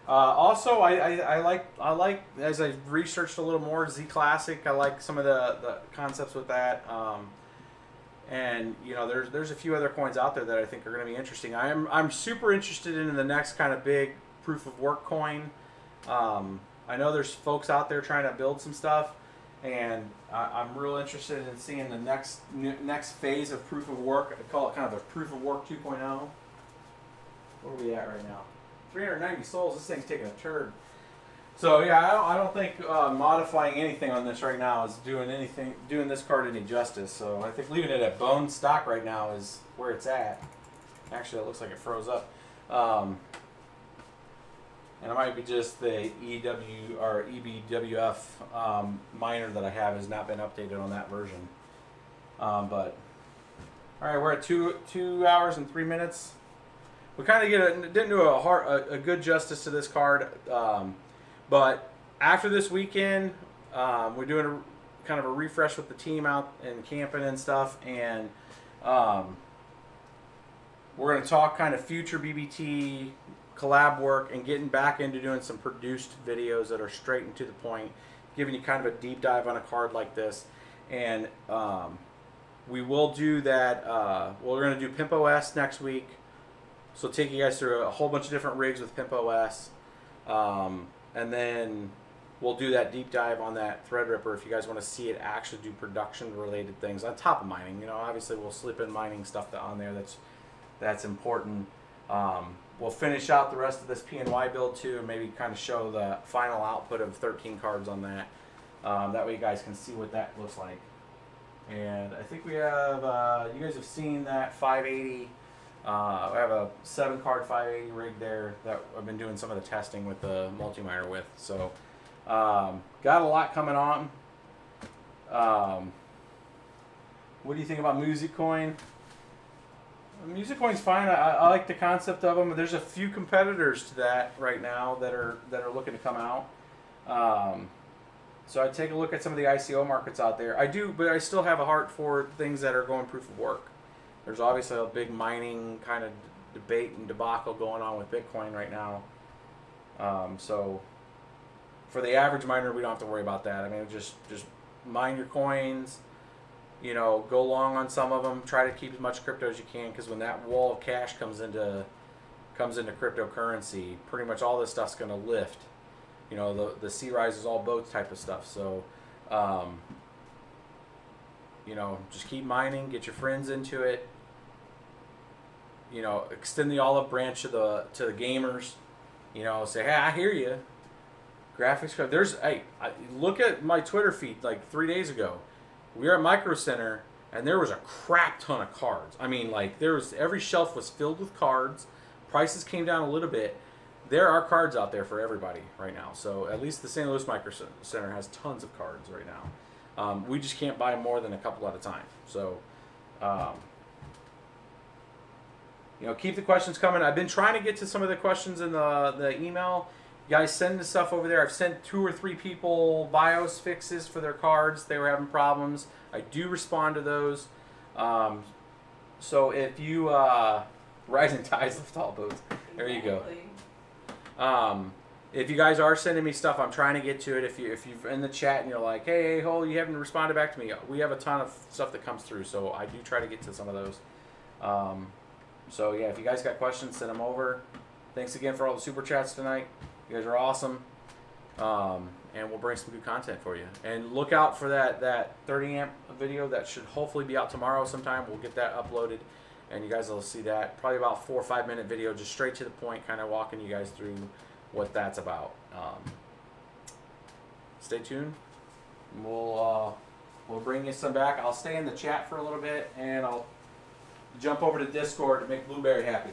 Also, I like as I researched a little more Z Classic. I like some of the concepts with that. And you know, there's a few other coins out there that I think are going to be interesting. I'm super interested in the next kind of big proof of work coin. I know there's folks out there trying to build some stuff, and I'm real interested in seeing the next phase of proof of work. I call it kind of a proof of work 2.0. Where are we at right now? 390 souls. This thing's taking a turd. So yeah, I don't think modifying anything on this right now is doing this card any justice. So I think leaving it at bone stock right now is where it's at. Actually, it looks like it froze up. And it might be just the EW or EBWF miner that I have has not been updated on that version. But all right, we're at 2 hours and 3 minutes. We kind of didn't do a good justice to this card, but after this weekend, we're doing kind of a refresh with the team out and camping and stuff, and we're going to talk kind of future BBT collab work and getting back into doing some produced videos that are straight and to the point, giving you kind of a deep dive on a card like this. And we will do that. We're going to do Pimp OS next week, so take you guys through a whole bunch of different rigs with Pimp OS, and then we'll do that deep dive on that Threadripper if you guys want to see it actually do production related things on top of mining. You know, obviously we'll slip in mining stuff on there that's important. We'll finish out the rest of this PNY build too, and maybe kind of show the final output of 13 cards on that. That way you guys can see what that looks like. And I think we have, you guys have seen that 580. I have a 7-card 580 rig there that I've been doing some of the testing with the multi-miner with. So got a lot coming on. What do you think about Music Coin? Music Coin's fine. I like the concept of them. There's a few competitors to that right now that are looking to come out. So I'd take a look at some of the ICO markets out there. I do, but I still have a heart for things that are going proof of work. There's obviously a big mining kind of debate and debacle going on with Bitcoin right now. So for the average miner, we don't have to worry about that. I mean, just mine your coins. You know, go long on some of them. Try to keep as much crypto as you can, because when that wall of cash comes into cryptocurrency, pretty much all this stuff's going to lift. You know, the sea rises all boats type of stuff. So, you know, just keep mining. Get your friends into it. You know, extend the olive branch to the gamers. You know, say, hey, I hear you. Graphics card. Hey, look at my Twitter feed like 3 days ago. We were at Micro Center, and there was a crap ton of cards. I mean, like, every shelf was filled with cards. Prices came down a little bit. There are cards out there for everybody right now. So at least the St. Louis Micro Center has tons of cards right now. We just can't buy more than a couple at a time. So, you know, keep the questions coming. I've been trying to get to some of the questions in the email. You guys send the stuff over there. I've sent 2 or 3 people BIOS fixes for their cards. They were having problems. I do respond to those. So if you rising tides lift all boats. There you go. If you guys are sending me stuff, I'm trying to get to it. If you're in the chat and you're like, hey, Hole, you haven't responded back to me. We have a ton of stuff that comes through, so I do try to get to some of those. So yeah, if you guys got questions, send them over. Thanks again for all the super chats tonight. You guys are awesome. And we'll bring some good content for you. And look out for that 30 amp video that should hopefully be out tomorrow sometime. We'll get that uploaded, and you guys will see that. Probably about 4 or 5 minute video, just straight to the point, kind of walking you guys through what that's about. Stay tuned. We'll bring you some back. I'll stay in the chat for a little bit, and I'll jump over to Discord to make Blueberry happy.